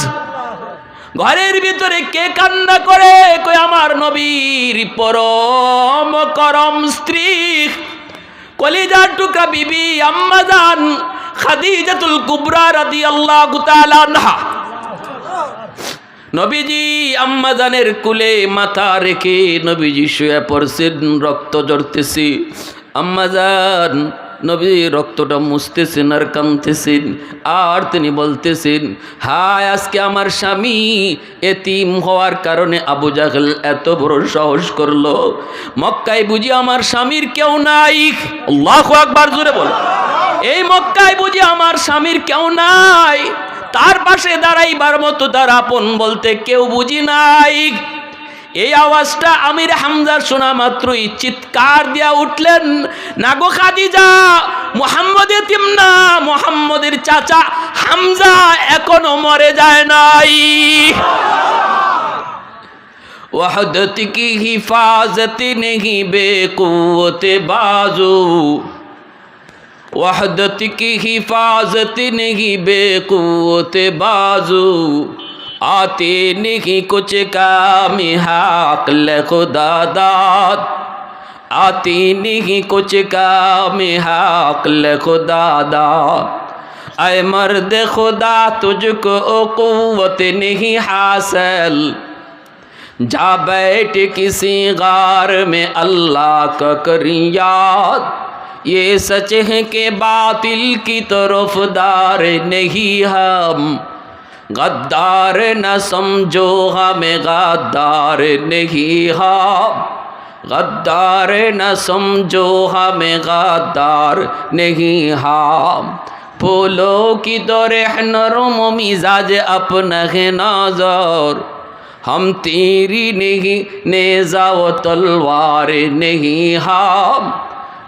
ঘরের ভিতরে কে কান্না করে? কই আমার নবীর পরম করম স্ত্রী, কলিজার টুকরা বিবি আম্মা জান খাদিজাতুল কুবরা রাদিয়াল্লাহু তাআলা আনহা। নবীজি আম্মা জানের কুলে মাথা রেখে নবীজি শুয়ে পড়ছেন, রক্ত ঝরতেছে। আম্মা জান নবী রক্তটা মুছতেছেন আর কাঁদতেছেন, আর তিনি বলতেছেন, হায় আজকে আমার স্বামী এতিম হওয়ার কারণে আবু জাহেল এত বড় সাহস করলো, মক্কায় বুঝি আমার স্বামীর কেউ নাই। আল্লাহু আকবার, জোরে বল, এই মক্কায় বুঝি আমার স্বামীর কেউ নাই, তার পাশে দাঁড়াইবার মতো তার আপন বলতে কেউ বুঝি নাই। এই আওয়াজটা আমির হামজা শোনা মাত্রই চিৎকার দিয়া উঠলেন, না গো খাদিজা, মুহাম্মদ এতিম না, মুহাম্মদের চাচা হামজা এখনো মরে যায় নাই। ওয়াহদত কি হিফাজত নেহি বেকুওতে বাজু, वहदत की हिफाजत नहीं बेकुवत बाजू, आते नहीं कुछ काम हाक़ल खुदा दाद, आती नहीं कुछ काम हाक़ल खुदा दाद। ऐ मर्द खुदा तुझको क़ुव्वत नहीं हासिल, जा बैठ किसी गार में अल्लाह का कर याद, ये सच है कि बातिल की तरफदार नहीं हम, गद्दार न समझो हमें गद्दार नहीं हम, गद्दार न समझो हमें गद्दार नहीं हम। फूलों की तरह नरम मिजाज अपना है नजर, हम तेरी नहीं नेज़ा व तलवार नहीं हम,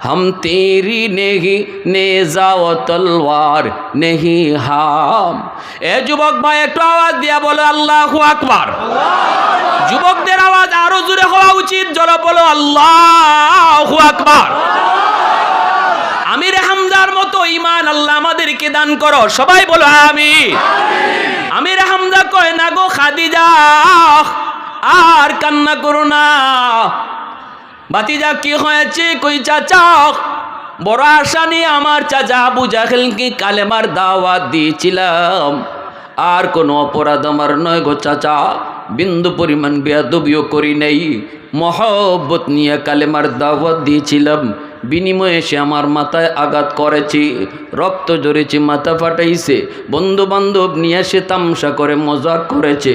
हम तेरी नहीं नेज़ा व तलवार नहीं हम। ए যুবক ভাই একটু আওয়াজ দিয়া বলো আল্লাহু আকবার। যুবকদের আওয়াজ আরো জোরে হওয়া উচিত, জোরে বলো আল্লাহু আকবার। আমির হামজার মতো ঈমান আল্লাহ আমাদেরকে দান করো, সবাই বলো আমিন। আমির হামজা কয়, না গো খাদিজা, আর কান্না করো না। ভাতিজা কি হয়েছে? কই চাচা, বড় আশা নিয়ে আমার চাচা আবু জাহেলকে কালেমার দাওয়াত দিয়েছিলাম, আর কোনো অপরাধ আমার নয় গো চাচা, বিন্দু পরিমাণ বেয়াদবিও করি নাই, মহব্বত নিয়ে কালেমার দাওয়াত দিয়েছিলাম। বিনিময়ে সে আমার মাথায় আঘাত করেছে, রক্ত ঝরেছে, মাথা ফাটাইছে, বন্ধু বান্ধব নিয়ে সে তামসা করে মজাক করেছে।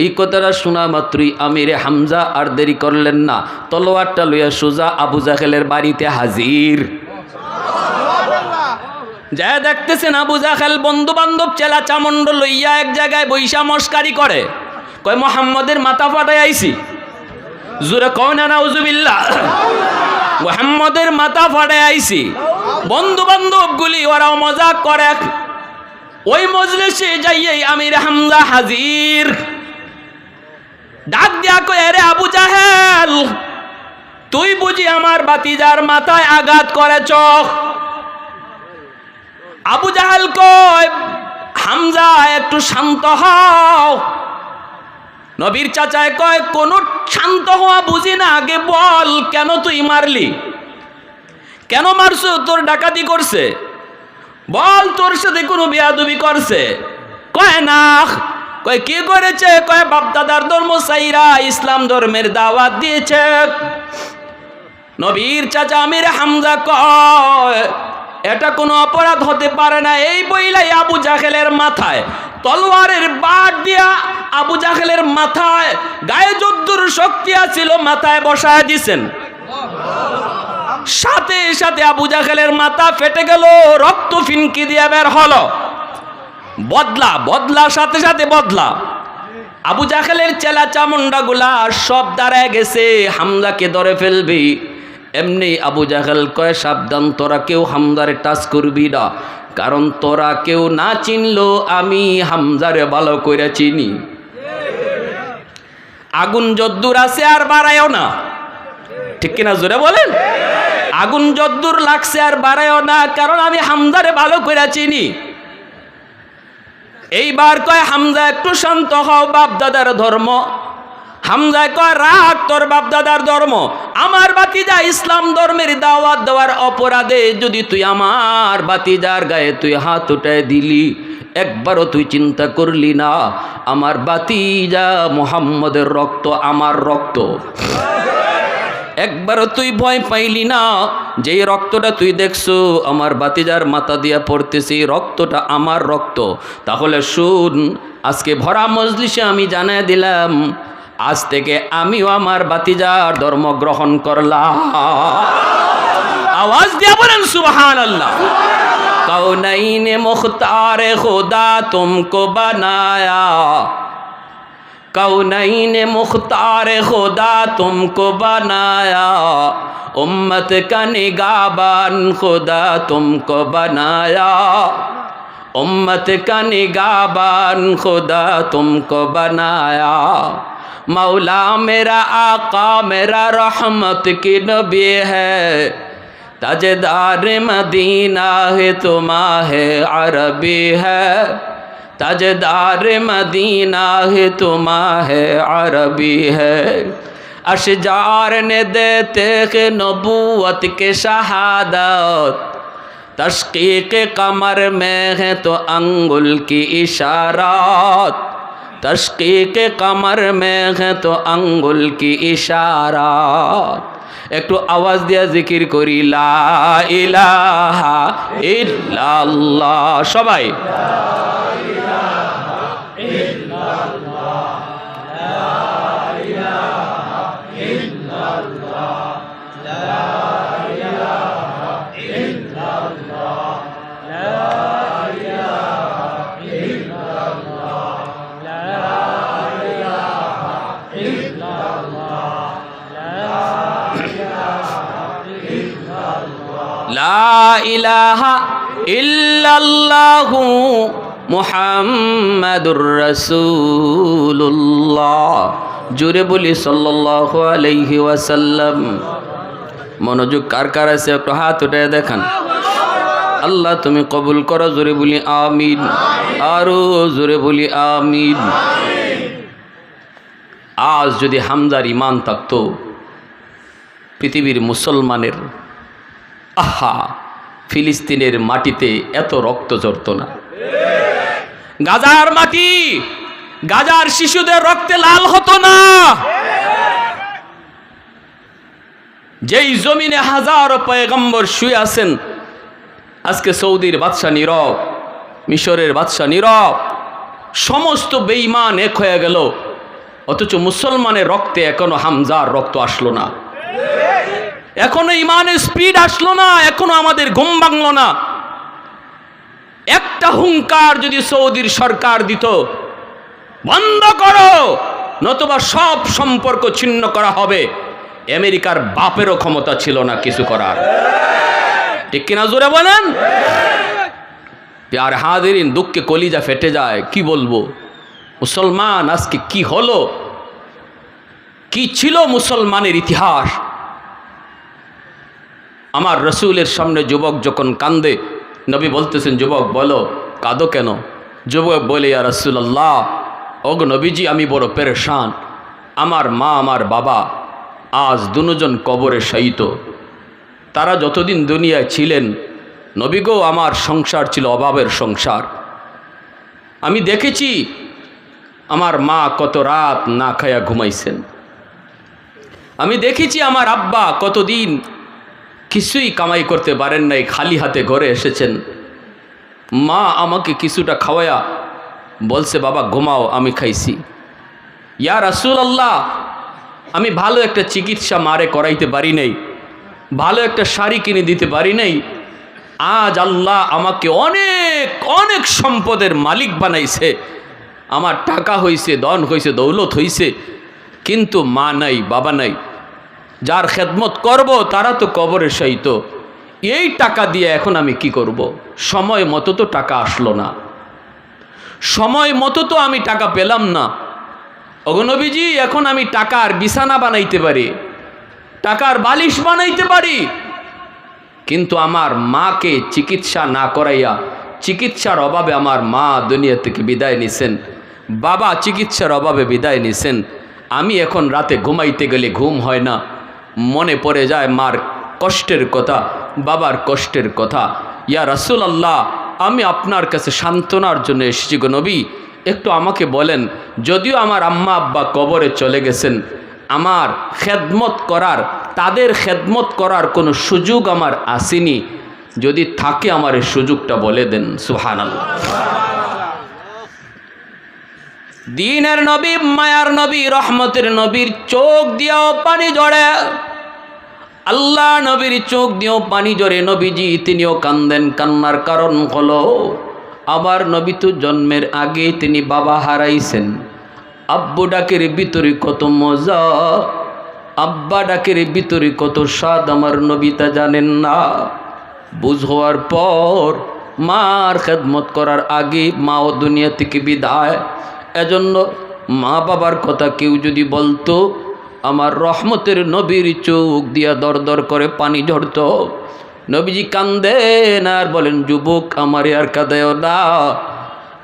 এই কথাটা শোনা মাত্রই আমিরে হামজা আর দেরি করলেন না, তলোয়ারটা লইয়া সোজা আবু জাহেলের বাড়িতে হাজির। যা দেখতেছেন আবু জাহেল বন্ধু বান্ধব চেলা চামুন্ড লইয়া এক জায়গায় বৈশা মস্কারি করে, কয় মুহাম্মদের মাথা ফাটাই আইছি। জোরে কও না নাউজুবিল্লাহ। মুহাম্মদের মাথা ফাটাই আইছি। বন্ধু বান্ধব গুলি ওরাও মজাক করে। ওই মজলিসে যাইয়েই আমির হামজা হাজির। ডাক দিয়া কয়, রে আবু জাহেল, তুই বুঝি আমার ভাতিজার মাথায় আঘাত করেছ? আবু জাহেল কয়, হামজা একটু শান্ত হও। নবীর চাচায় কয়, কোন শান্ত হওয়া বুঝি না, আগে বল কেন তুই মারলি, কেন মারছো? তোর ডাকাতি করছে? বল তোর সাথে কোনো বেয়াদবি করছে? কয় না। কয় কি করেছে? কয় বাপদাদার ধর্ম সাইরা ইসলাম ধর্মের দাওয়াত দিয়েছে। নবীর চাচা আমির হামজা কয়, এটা কোনো অপরাধ হতে পারে না। এই বইলাই আবু জাহেলের মাথায় তলোয়ারের বাট দিয়া আবু জাহেলের মাথায়, গায়ে যদ্দুর শক্তি আছিল, মাথায় বসায় দিছেন। সাথে সাথে আবু জাহেলের মাথা ফেটে গেল, রক্ত ফিনকি দিয়ে বের হলো। বদলা বদলা সাথে সাথে বদলা। আবু জাহেলের চেলা চামুন্ডা গুলা সব দাঁড়ায় গেছে, হামজাকে ধরে ফেলবি। এমনি আবু জাহেল কয়, সাবধান, তোরা কেউ হামজারে টাচ করবি না, কারণ তোরা কেউ না চিনলো আমি হামজারে ভালো করে চিনি। আগুন যদ্দুর আছে আর বাড়ায়ও না, ঠিক কিনা জোরে বলেন? আগুন যদ্দুর লাগছে আর বাড়ায়ও না, কারণ আমি হামজারে ভালো করে চিনি। এইবার কয়, হামজা একটু শান্ত হও, বাপ দাদার ধর্ম। হামজা কয়, রাখ তোর বাপ দাদার ধর্ম, আমার ভাতিজা ইসলাম ধর্মের দাওয়াত দেওয়ার অপরাধে যদি তুই আমার ভাতিজার গায়ে তুই হাত উঠায় দিলি, একবারও তুই চিন্তা করলি না আমার ভাতিজা মুহাম্মদের রক্ত আমার রক্ত। একবারও তুই ভয় পাইলি না যেই রক্তটা তুই দেখছো আমার ভাতিজার মাথা দিয়া পড়তেছে, রক্তটা আমার রক্ত। তাহলে শুন, আজকে ভরা মজলিসে আমি জানায় দিলাম, আজ থেকে আমিও আমার ভাতিজার ধর্ম গ্রহণ করলাম। আওয়াজ দিয়া বলেন সুবহানাল্লাহ। কৌনাইনে মুখতারে খুদা তুমকো বানায়া, कौनैन मुख्तार खुदा तुमको बनाया, उम्मत का निगाहबान खुदा तुमको बनाया, उम्मत का निगाहबान खुदा तुमको बनाया। मौला मेरा आका मेरा रहमत की नबी है, ताजदार मदीना है तुम्हारे अरबी है, ताजदार मदीना है तुम्हारे अरबी है। अशजार ने देते के नबूवत के शहादत, तशकीक कमर में है तो अंगुल की इशारात, तशकीक कमर में है तो अंगुल की इशारात। একটু আওয়াজ দিয়া জিকির করি, লা ইলাহা ইল্লাল্লাহ। সবাই লা ইলাহা ইল্লাল্লাহু মুহাম্মাদুর রাসূলুল্লাহ। জোরে বলি সাল্লাল্লাহু আলাইহি ওয়াসাল্লাম। মনোযোগ কার কার আছে একটু হাত উঠায় দেখান। আল্লাহ তুমি কবুল করো, জোরে বলি আমিন, আরো জোরে বলি আমিন। আজ যদি হামজার ঈমান থাকতো, পৃথিবীর মুসলমানের আহা ফিলিস্তিনের মাটিতে এত রক্ত ঝরত না। গাজার মাটি গাজার শিশুদের রক্তে লাল হতো না। যেই জমিনে হাজারো পয়গম্বর শুয়ে আছেন, আজকে সৌদির বাদশা নীরব, মিশরের বাদশা নীরব, সমস্ত বেঈমান এক হয়ে গেল, অথচ মুসলমানের রক্তে এখনো হামজার রক্ত আসলো না, এখনো ইমানের স্পিড আসলো না, এখনো আমাদের ঘুম ভাঙলো না। একটা হুঙ্কার যদি সৌদির সরকার দিত, বন্ধ করো নতুবা সব সম্পর্ক ছিন্ন করা হবে, আমেরিকার বাপেরও ক্ষমতা ছিল না কিছু করার। ঠিক কিনা জোরে বলেন? আর হাজিরিন, দুঃখে কলিজা ফেটে যায়। কি বলবো, মুসলমান আজকে কি হলো, কি ছিল মুসলমানের ইতিহাস। আমার রসুলের সামনে যুবক যখন কান্দে, নবী বলতেছেন, যুবক বলো কাঁদো কেন? যুবক বলে, ইয়া রাসূলুল্লাহ, ওগো নবীজি, আমি বড় পেরেশান। আমার মা আমার বাবা আজ দুজন কবরে শায়িত। তারা যতদিন দুনিয়ায় ছিলেন, নবী গো, আমার সংসার ছিল অভাবের সংসার। আমি দেখেছি আমার মা কত রাত না খায়া ঘুমাইছেন। আমি দেখেছি আমার আব্বা কতদিন কিছুই কামাই করতে পারেন নাই, খালি হাতে ঘরে এসেছেন। মা আমাকে কিছুটা খাওয়ায়া বলছে, বাবা ঘুমাও, আমি খাইছি। ইয়া রাসূলুল্লাহ, আমি ভালো একটা চিকিৎসা মারে করাইতে পারি নাই, ভালো একটা শাড়ি কিনে দিতে পারি নাই। আজ আল্লাহ আমাকে অনেক অনেক সম্পদের মালিক বানাইছে, আমার টাকা হইছে, ধন হইছে, দৌলত হইছে, কিন্তু মা নাই, বাবা নাই। যার খেদমত করব তারা তো কবরে শায়িত। এই টাকা দিয়ে এখন আমি কি করব? সময় মতো তো টাকা আসলো না, সময় মতো তো আমি টাকা পেলাম না। ওগো নবীজি, এখন আমি টাকার বিছানা বানাইতে পারি, টাকার বালিশ বানাইতে পারি, কিন্তু আমার মাকে চিকিৎসা না করাইয়া, চিকিৎসার অভাবে আমার মা দুনিয়া থেকে বিদায় নিছেন, বাবা চিকিৎসার অভাবে বিদায় নিছেন। আমি এখন রাতে ঘুমাইতে গেলে ঘুম হয় না, মনে পড়ে যায় মার কষ্টের কথা, বাবার কষ্টের কথা। ইয়া রাসূলুল্লাহ, আমি আপনার কাছে সান্ত্বনার জন্য এসেছি গো নবী, একটু আমাকে বলেন, যদিও আমার আম্মা আব্বা কবরে চলে গেছেন, আমার খেদমত করার, তাদের খেদমত করার কোনো সুযোগ আমার আসেনি, যদি থাকে আমার এই সুযোগটা বলে দেন। সুবহানাল্লাহ। দিনের নবী, মায়ার নবী, রহমতের নবীর চোখ দিয়েও পানি ঝরে, আল্লাহ নবীর চোখ দিয়েও পানি ঝরে। নবীজি তিনিও কান্দেন। কান্নার কারণ হলো, আবার নবী তো জন্মের আগে তিনি বাবা হারাইছেন। আব্বু ডাকের ভিতরে কত মজা, আব্বা ডাকের ভিতরে কত স্বাদ আমার নবী তা জানেন না। বুঝ হওয়ার পর মার খেদমত করার আগে মাও দুনিয়া থেকে বিদায়। এজন্য মা বাবার কথা কেউ যদি বলতো, আমার রহমতের নবীর চোখ দিয়া দর দর করে পানি ঝরত। নবীজি কান্দেন আর বলেন, যুবক আমারে আর কাঁদায়ও না,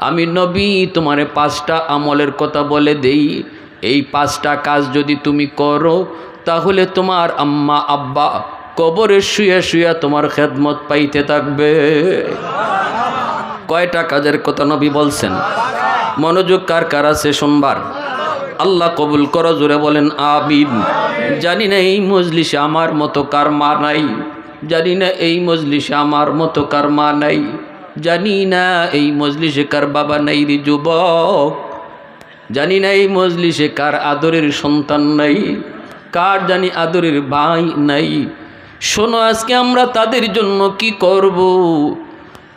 আমি নবী তোমারে 5টা আমলের কথা বলে দেই, এই 5টা কাজ যদি তুমি করো, তাহলে তোমার আম্মা আব্বা কবরে শুয়ে শুয়ে তোমার খেদমত পাইতে থাকবে। কয়টা কাজের কথা নবী বলছেন? মনোযোগ কার কার আছে শুনবার? আল্লাহ কবুল করো, জোরে বলেন আমিন। জানি না এই মজলিসে আমার মতো কার মা নাই, জানি না এই মজলিসে আমার মতো কার মা নাই, জানি না এই মজলিসে কার বাবা নাই রে যুবক, জানি না এই মজলিসে কার আদরের সন্তান নাই, কার জানি আদরের ভাই নাই। শোনো, আজকে আমরা তাদের জন্য কি করব?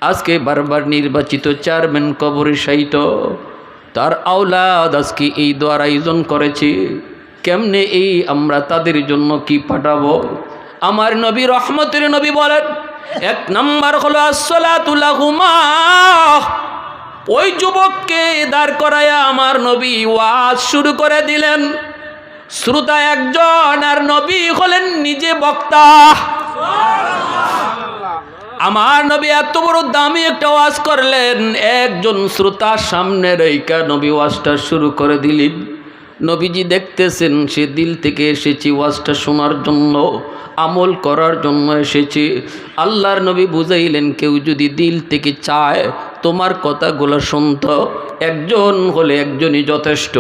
আজকে বারবার নির্বাচিত চেয়ারম্যান কবরে শায়িত, তার আওলাদ আজকে এই দোয়ার আয়োজন করেছে, কেমনে এই আমরা তাদের জন্য কি পাঠাবো? আমার নবী রহমতের নবী বলেন, 1 নাম্বার হলো আসসালাতু লাহুমা। ওই যুবককে দাঁড় করায়া আমার নবী ওয়াজ শুরু করে দিলেন। শ্রোতা একজন আর নবী হলেন নিজে বক্তা। আমার নবী এত বড় দামি একটা ওয়াজ করলেন, একজন শ্রোতার সামনে রেখা নবী ওয়াজটা শুরু করে দিলেন। নবীজি দেখতেছেন সে দিল থেকে এসেছে ওয়াজটা শোনার জন্য, আমল করার জন্য এসেছে। আল্লাহর নবী বুঝাইলেন, কেউ যদি দিল থেকে চায় তোমার কথাগুলো শুনতো একজন হলে একজনই যথেষ্ট।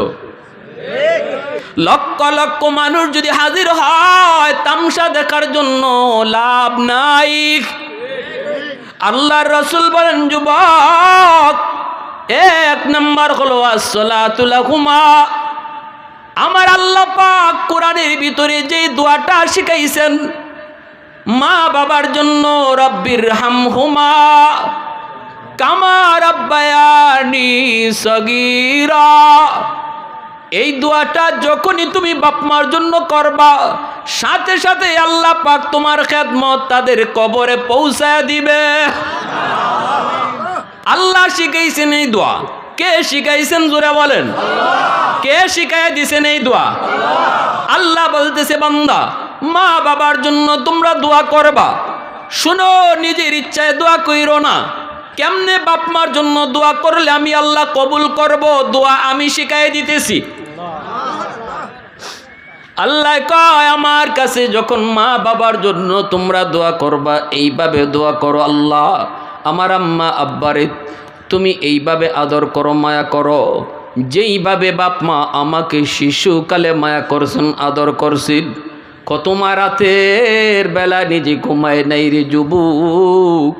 লক্ষ লক্ষ মানুষ যদি হাজির হয় তামসা দেখার জন্য লাভ নাই। আল্লাহর রাসূল বলেন, যুবক, এক নাম্বার হলো আসসালাতু লাহুমা। আমার আল্লাহ পাক কোরআনের ভিতরে যে দোয়াটা শিখাইছেন মা বাবার জন্য, রব্বির হামহুমা কামা রাব্বায়ানি সগীরা, এই দোয়াটা যখনই তুমি বাপ মার জন্য করবা সাথে সাথে আল্লাহ পাক তোমার খেদমত তাদের কবরে পৌঁছায় দিবে। আল্লাহ শিখাইছেন এই দোয়া। কে শিখাইছেন জোরে বলেন? কে শিখাইয়া দিছেন এই দোয়া? আল্লাহ বলতেছে, বান্দা মা বাবার জন্য তোমরা দোয়া করবা। শুনো, নিজের ইচ্ছায় দোয়া কইরো না। কেমনে বাপ মার জন্য দোয়া করলে আমি আল্লাহ কবুল করব, দোয়া আমি শিখাই দিতেছি। আল্লাহ কয়, আমার কাছে যখন মা বাবার জন্য তোমরা দোয়া করবা এইভাবে দোয়া করো, আল্লাহ আমার আম্মা আব্বারে তুমি এইভাবে আদর করো, মায়া করো, যেইভাবে বাপ মা আমাকে শিশুকালে মায়া করছেন, আদর করছিল। কত মা রাতের বেলা নিজে ঘুমায় নাই রে যুবক,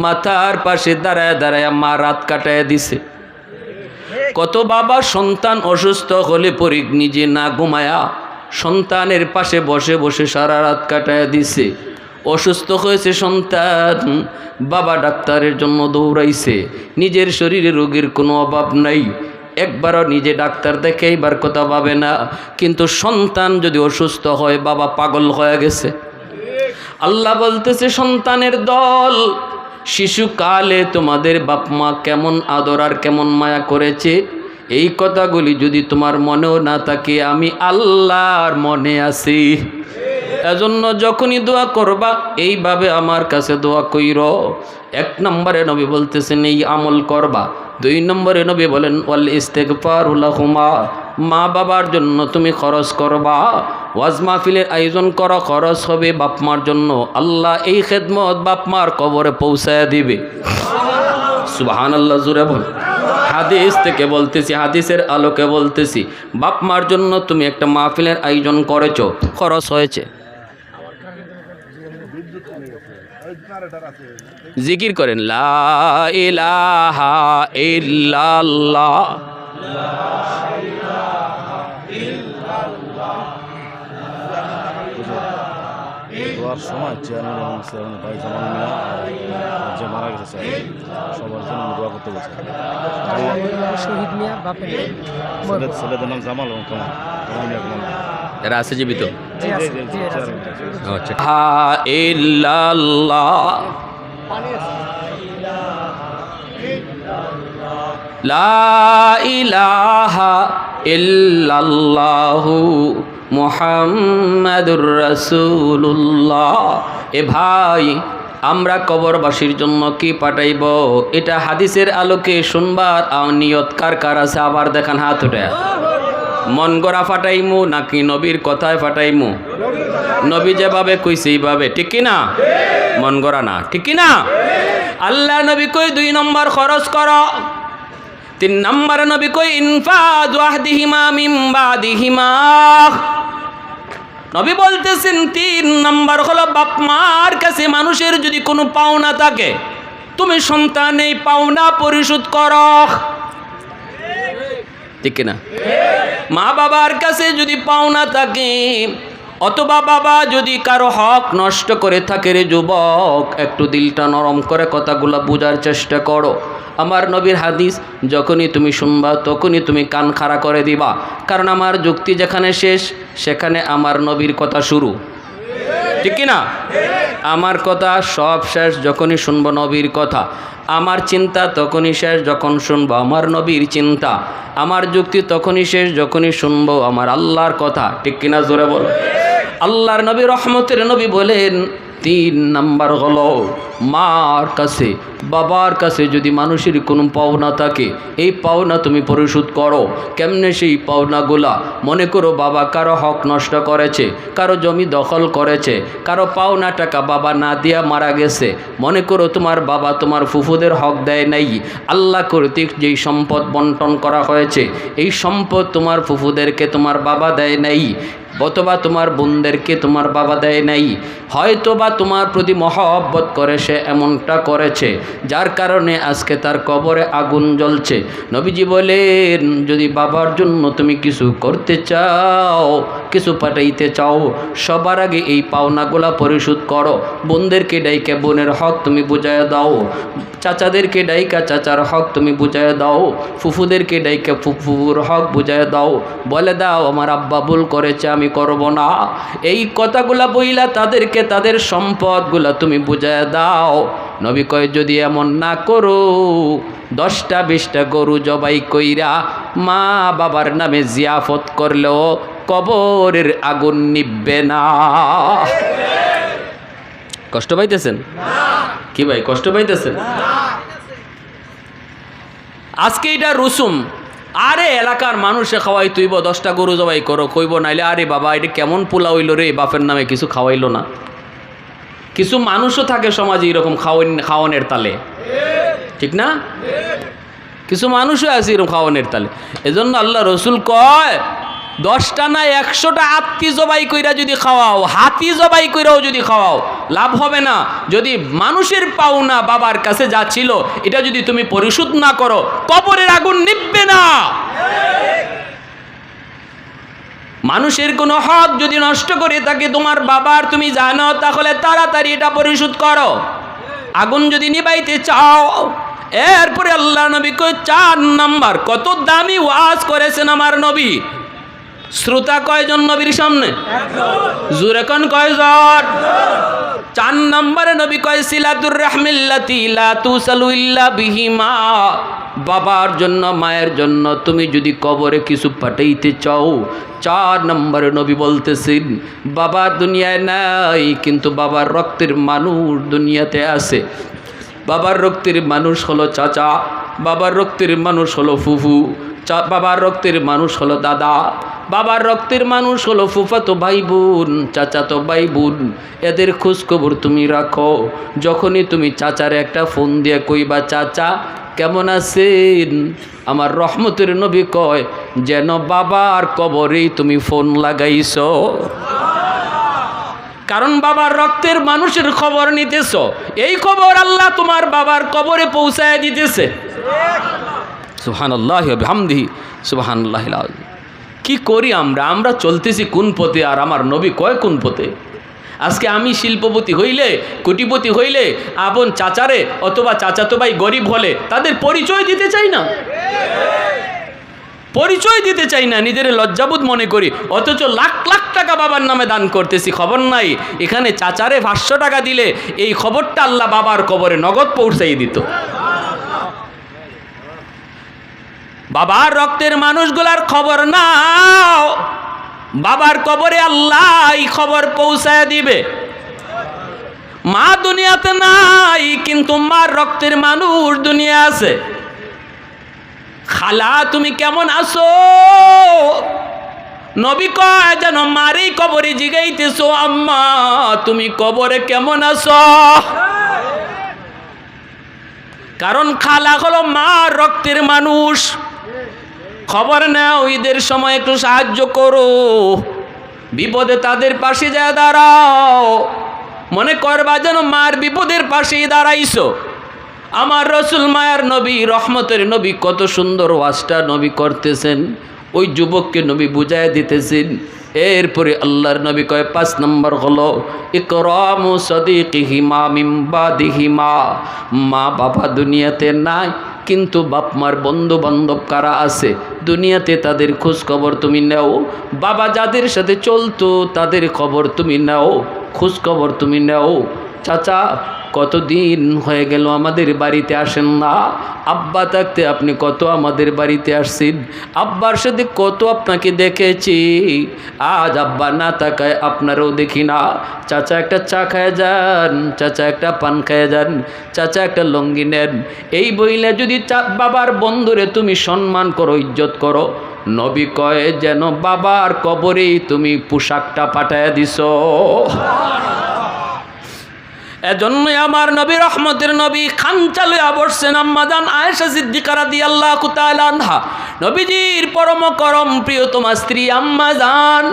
মাথার পাশে দাঁড়ায় দাঁড়ায় মা রাত কাটায় দিছে। কত বাবা সন্তান অসুস্থ হলে পরে নিজে না ঘুমায়া সন্তানের পাশে বসে বসে সারা রাত কাটায় দিছে। অসুস্থ হয়েছে সন্তান, বাবা ডাক্তারের জন্য দৌড়াইছে। নিজের শরীরে রোগের কোনো অভাব নাই, একবারও নিজে ডাক্তার দেখে এইবার কথা ভাবে না। কিন্তু সন্তান যদি অসুস্থ হয় বাবা পাগল হয়ে গেছে। আল্লাহ বলতেছে, সন্তানের দল, শিশুকালে তোমাদের বাপ মা কেমন আদর আর কেমন মায়া করেছে, এই কথাগুলি যদি তোমার মনেও না থাকে আমি আল্লাহর মনে আছি। এজন্য যখনই দোয়া করবা এইভাবে আমার কাছে দোয়া কইর। এক নম্বরে নবী বলতেছেন এই আমল করবা। দুই নম্বরে নবী বলেন ওয়াল ইস্তিগফারু লাহুমা, মা বাবার জন্য তুমি খরচ করবা। ওয়াজ মাহফিলের আয়োজন করা খরচ হবে বাপ মার জন্য, আল্লাহ এই খেদমত বাপ মার কবরে পৌঁছায় দিবে। সুবহানাল্লাহ, জোরে বল। হাদিস থেকে বলতেছি, হাদিসের আলোকে বলতেছি, বাপ মার জন্য তুমি একটা মাহফিলের আয়োজন করেছো, খরচ হয়েছে। জিকির করেন লা ইলাহা ইল্লাল্লাহ, দোয়ার সময় চেয়ারম্যান ভাই জামান মিয়া যে মারা গেছে সবার জন্য দোয়া করতে বলছে। শহীদ মিয়া বাপের ছেলেদের নাম জামাল এবং কামাল, কামাল মিয়া কামাল। এরা আছে জীবিত? আচ্ছা। ইল্লাল্লাহ লা ইলাহা ইল্লাল্লাহু মুহাম্মাদুর রাসূলুল্লাহ। এ ভাই, আমরা কবরবাসীর জন্য কি পাঠাইব এটা হাদিসের আলোকে শুনবার নিয়ত কার কার আছে আবার দেখান হাত উঠে। মন গড়া ফাটাইমু নাকি নবীর কথায় ফাটাইমু? নবী যেভাবে কইছে এইভাবে, ঠিক কি না? মন গড়া না, ঠিক কি না? আল্লাহ নবী কই 2 নম্বর খরচ করো। 3 নম্বর নবী কই ইনফাজ ওয়াহদিহিমা মিন বাদিহিমা। নবী বলতেছেন 3 নম্বর হলো বাপ মার কাছে মানুষের যদি কোনো পাওনা থাকে তুমি সন্তান এই পাওনা পরিশোধ করো, ঠিক না? মা বাবার কাছে যদি পাওনা থাকে অথবা বাবা যদি কারো হক নষ্ট করে থাকে রে যুবক, একটু দিলটা নরম করে কথাগুলো বোঝার চেষ্টা করো। আমার নবীর হাদিস যখনই তুমি শুনবা তখনই তুমি কান খাড়া করে দিবা, কারণ আমার যুক্তি যেখানে শেষ সেখানে আমার নবীর কথা শুরু, ঠিক কি না? আমার কথা সব শেষ যখনই শুনবো নবীর কথা, আমার চিন্তা তখনই শেষ যখন শুনবো আমার নবীর চিন্তা, আমার যুক্তি তখনই শেষ যখনই শুনবো আমার আল্লাহর কথা, ঠিক কিনা জোরে বলো। আল্লাহর নবী রহমতের নবী বলেন তিন নাম্বার হলো মার কাছে বাবার কাছে যদি মানুষের কোনো পাওনা থাকে এই পাওনা তুমি পরিশোধ করো। কেমনে সেই পাওনাগুলা? মনে করো বাবা কারো হক নষ্ট করেছে, কারো জমি দখল করেছে, কারো পাওনা টাকা বাবা না দিয়া মারা গেছে। মনে করো তোমার বাবা তোমার ফুফুদের হক দেয় নাই, আল্লাহ কর্তৃক যেই সম্পদ বন্টন করা হয়েছে এই সম্পদ তোমার ফুফুদেরকে তোমার বাবা দেয় নাই, অথবা তোমার বোনদেরকে তোমার বাবা দেয় নাই, হয়তো বা তোমার প্রতি মহব্বত করে সে এমনটা করেছে যার কারণে আজকে তার কবরে আগুন জ্বলছে। নবীজি বলেন যদি বাবার জন্য তুমি কিছু করতে চাও, কিছু পাঠাইতে চাও, সবার আগে এই পাওনাগুলা পরিশোধ করো। বোনদেরকে ডাইকা বোনের হক তুমি বুঝাইয়া দাও, চাচাদেরকে ডাইকা চাচার হক তুমি বুঝাইয়া দাও, ফুফুদেরকে ডাইকা ফুফুর হক বুঝাইয়া দাও। বলে দাও আমার আব্বা ভুল করেছে, আমি করব না। এই কথাগুলা বইলা তাদেরকে তাদের সম্পদগুলা তুমি বুঝাইয়া দাও। নবী কয় যদি এমন না করো 10টা 20টা গরু জবাই কইরা মা বাবার নামে জিয়াফত করলেও কবরের আগুন নিববে না। কষ্ট পাইতেছেন কি ভাই? কষ্ট পাইতেছেন? আজকে এটা রুসুম। আরে এলাকার মানুষে খাওয়াই তুইব 10টা গরু জবাই করো, কইব নাইলে আরে বাবা এটা কেমন পোলা হইল রে, বাপের নামে কিছু খাওয়াইলো না। কিছু মানুষও থাকে সমাজে এরকম খাওয়ানোর তালে, ঠিক না? কিছু মানুষও আছে এরকম খাওয়ানোর তালে। এজন্য আল্লাহ রসুল কয় 10টা না 100টা আত্মি জবাই কইরা যদি খাওয়াও, হাতি জবাই কইরাও যদি খাওয়াও লাভ হবে না। যদি মানুষের পাওনা বাবার কাছে যা ছিল এটা যদি তুমি পরিশোধ না করো কবরের আগুন নিববে না। মানুষের কোনো হক যদি নষ্ট করে থাকে তোমার বাবার তুমি জানো, তাহলে তাড়াতাড়ি এটা পরিশোধ করো। আগুন যদি নিবাইতে চাও। এরপরে আল্লাহ নবী কয় 4 নাম্বার, কত দামি ওয়াজ করেছেন আমার নবী। শ্রোতা কয়জন নবীর সামনে? জোরে কোন কয়জন? 4 নম্বরে নবী কয় সিলাতুর রাহমিল্লাতি লা তুসালু ইল্লা বিহিমা। বাবার জন্য মায়ের জন্য তুমি যদি কবরে কিছু পাঠাইতে চাও, 4 নম্বরে নবী বলতেছেন বাবা দুনিয়ায় নাই কিন্তু বাবার রক্তের মানুষ দুনিয়াতে আছে। বাবার রক্তের মানুষ হলো চাচা, বাবার রক্তের মানুষ হলো ফুফু, বাবার রক্তের মানুষ হলো দাদা, বাবার রক্তের মানুষ হলো ফুফাতো ভাই বোন, চাচাতো ভাই বোন। এদের খোঁজখবর তুমি রাখো। যখনই তুমি চাচারে একটা ফোন দিয়ে কইবা চাচা কেমন আছেন, আমার রহমতের নবী কয় যেন বাবার কবরেই তুমি ফোন লাগাইছো। কারণ বাবার রক্তের মানুষের খবর নিতেছ, এই খবর আল্লাহ তোমার বাবার কবরে পৌঁছায় দিতেছে। সুবহানাল্লাহি ওয়া বিহামদিহি সুবহানাল্লাহিল আযীম। কি করি আমরা চলতেছি কোন পথে, আর আমার নবী কয় কোন পথে। আজকে আমি শিল্পপতি হইলে, কোটিপতি হইলে আপন চাচারে অথবা চাচাতো ভাই গরিব হলে তাদের পরিচয় দিতে চাই না, পরিচয় দিতে চাই না, নিজের লজ্জাবোধ মনে করি। অথচ লাখ লাখ টাকা বাবার নামে দান করতেছি, খবর নাই। এখানে চাচারে 500 টাকা দিলে এই খবরটা আল্লাহ বাবার কবরে নগদ পৌঁছাই দিত। বাবার রক্তের মানুষগুলার খবর নাও, বাবার কবরে আল্লাহ এই খবর পৌঁছায় দিবে। মা দুনিয়াতে নাই কিন্তু মার রক্তের মানুষ দুনিয়া আছে। খালা তুমি কেমন আছো, নবী কয় যেন মারই কবরে জিগাইতেছো আম্মা তুমি কবরে কেমন আছো। কারণ খালা হলো মার রক্তের মানুষ। খবর নাও, ঈদের সময় একটু সাহায্য করো, বিপদে তাদের পাশে যায় দাঁড়াও, মনে করবা যেন মার বিপদের পাশেই দাঁড়াইছো। আমার রসুল মায়ার নবী রহমতের নবী কত সুন্দর ওয়াজটা নবী করতেছেন, ওই যুবককে নবী বুঝায় দিতেছেন। এরপরে আল্লাহর নবী কয় 5 নম্বর হলো ইকরামু সাদিকিহিমা মিন বাদিহিমা। মা বাবা দুনিয়াতে নাই কিন্তু বাপ মার বন্ধু বান্ধব কারা আছে দুনিয়াতে তাদের খোঁজ খবর তুমি নাও। বাবা যাদের সাথে চলতো তাদের খবর তুমি নাও, খোঁজ খবর তুমি নাও। চাচা কতদিন হয়ে গেল আমাদের বাড়িতে আসেন না। আব্বা থাকতে আপনি কত আমাদের বাড়িতে আসছেন, আব্বার সাথে কত আপনাকে দেখেছি, আজ আব্বা না তাকায় আপনারও দেখি না। চাচা একটা চা খায় যান, চাচা একটা পান খায় যান, চাচা একটা লঙ্গি নেন। এই বইলে যদি বাবার বন্ধুরে তুমি সম্মান করো, ইজ্জত করো, নবী কয় যেন বাবার কবরেই তুমি পোশাকটা পাঠায় দিছো। এজন্যই আমার নবী, রহমতের নবী, খাঞ্চা লইয়া বসছেন আম্মাজান আয়েশা সিদ্দিকা রাদিয়াল্লাহু তাআলা আনহা, নবীজির পরম করম প্রিয়তমা স্ত্রী আম্মাজান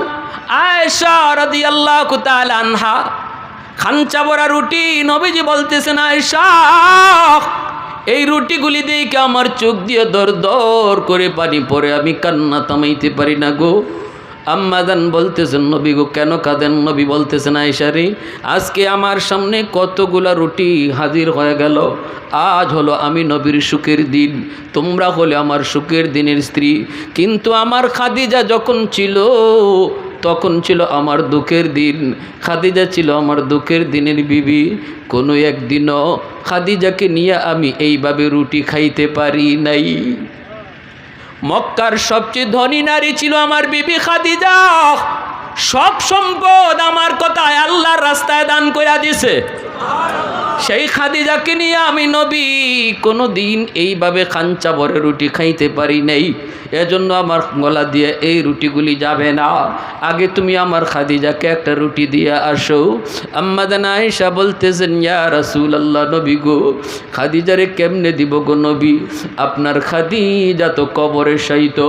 আয়েশা রাদিয়াল্লাহু তাআলা আনহা। খাঞ্চা ভরা রুটি, নবীজি বলতেছেন আয়েশা এই রুটিগুলি দেখে আমার চোখ দিয়ে দর দর করে পানি পড়ে, আমি কান্না থামাইতে পারি না গো। আম্মাজান বলতেছেন নবী গো কেন কাঁদেন? নবী বলতেছেন আয়েশা রে, আজকে আমার সামনে কতগুলা রুটি হাজির হয়ে গেল, আজ হলো আমি নবীর সুখের দিন, তোমরা হলে আমার সুখের দিনের স্ত্রী, কিন্তু আমার খাদিজা যখন ছিল তখন ছিল আমার দুঃখের দিন। খাদিজা ছিল আমার দুঃখের দিনের বিবি, কোনো একদিনও খাদিজাকে নিয়ে আমি এইভাবে রুটি খাইতে পারি নাই। মক্কার সবচেয়ে ধনী নারী ছিল আমার বিবি খাদিজা, সব সম্পদ আমার কথায় আল্লাহর রাস্তায় দান করে দিছে। সেই খাদিজাকে নিয়ে আমি নবী কোনো দিন এইভাবে খাঞ্চা ভরে রুটি খাইতে পারি নাই। এজন্য আমার গলা দিয়ে এই রুটিগুলি যাবে না, আগে তুমি আমার খাদিজাকে একটা রুটি দিয়ে আসো। আম্মাজান আয়েশা বলতেছেন ইয়া রাসূলুল্লাহ, নবী গো খাদিজারে কেমনে দিব গো নবী, আপনার খাদিজা তো কবরে শায়িত।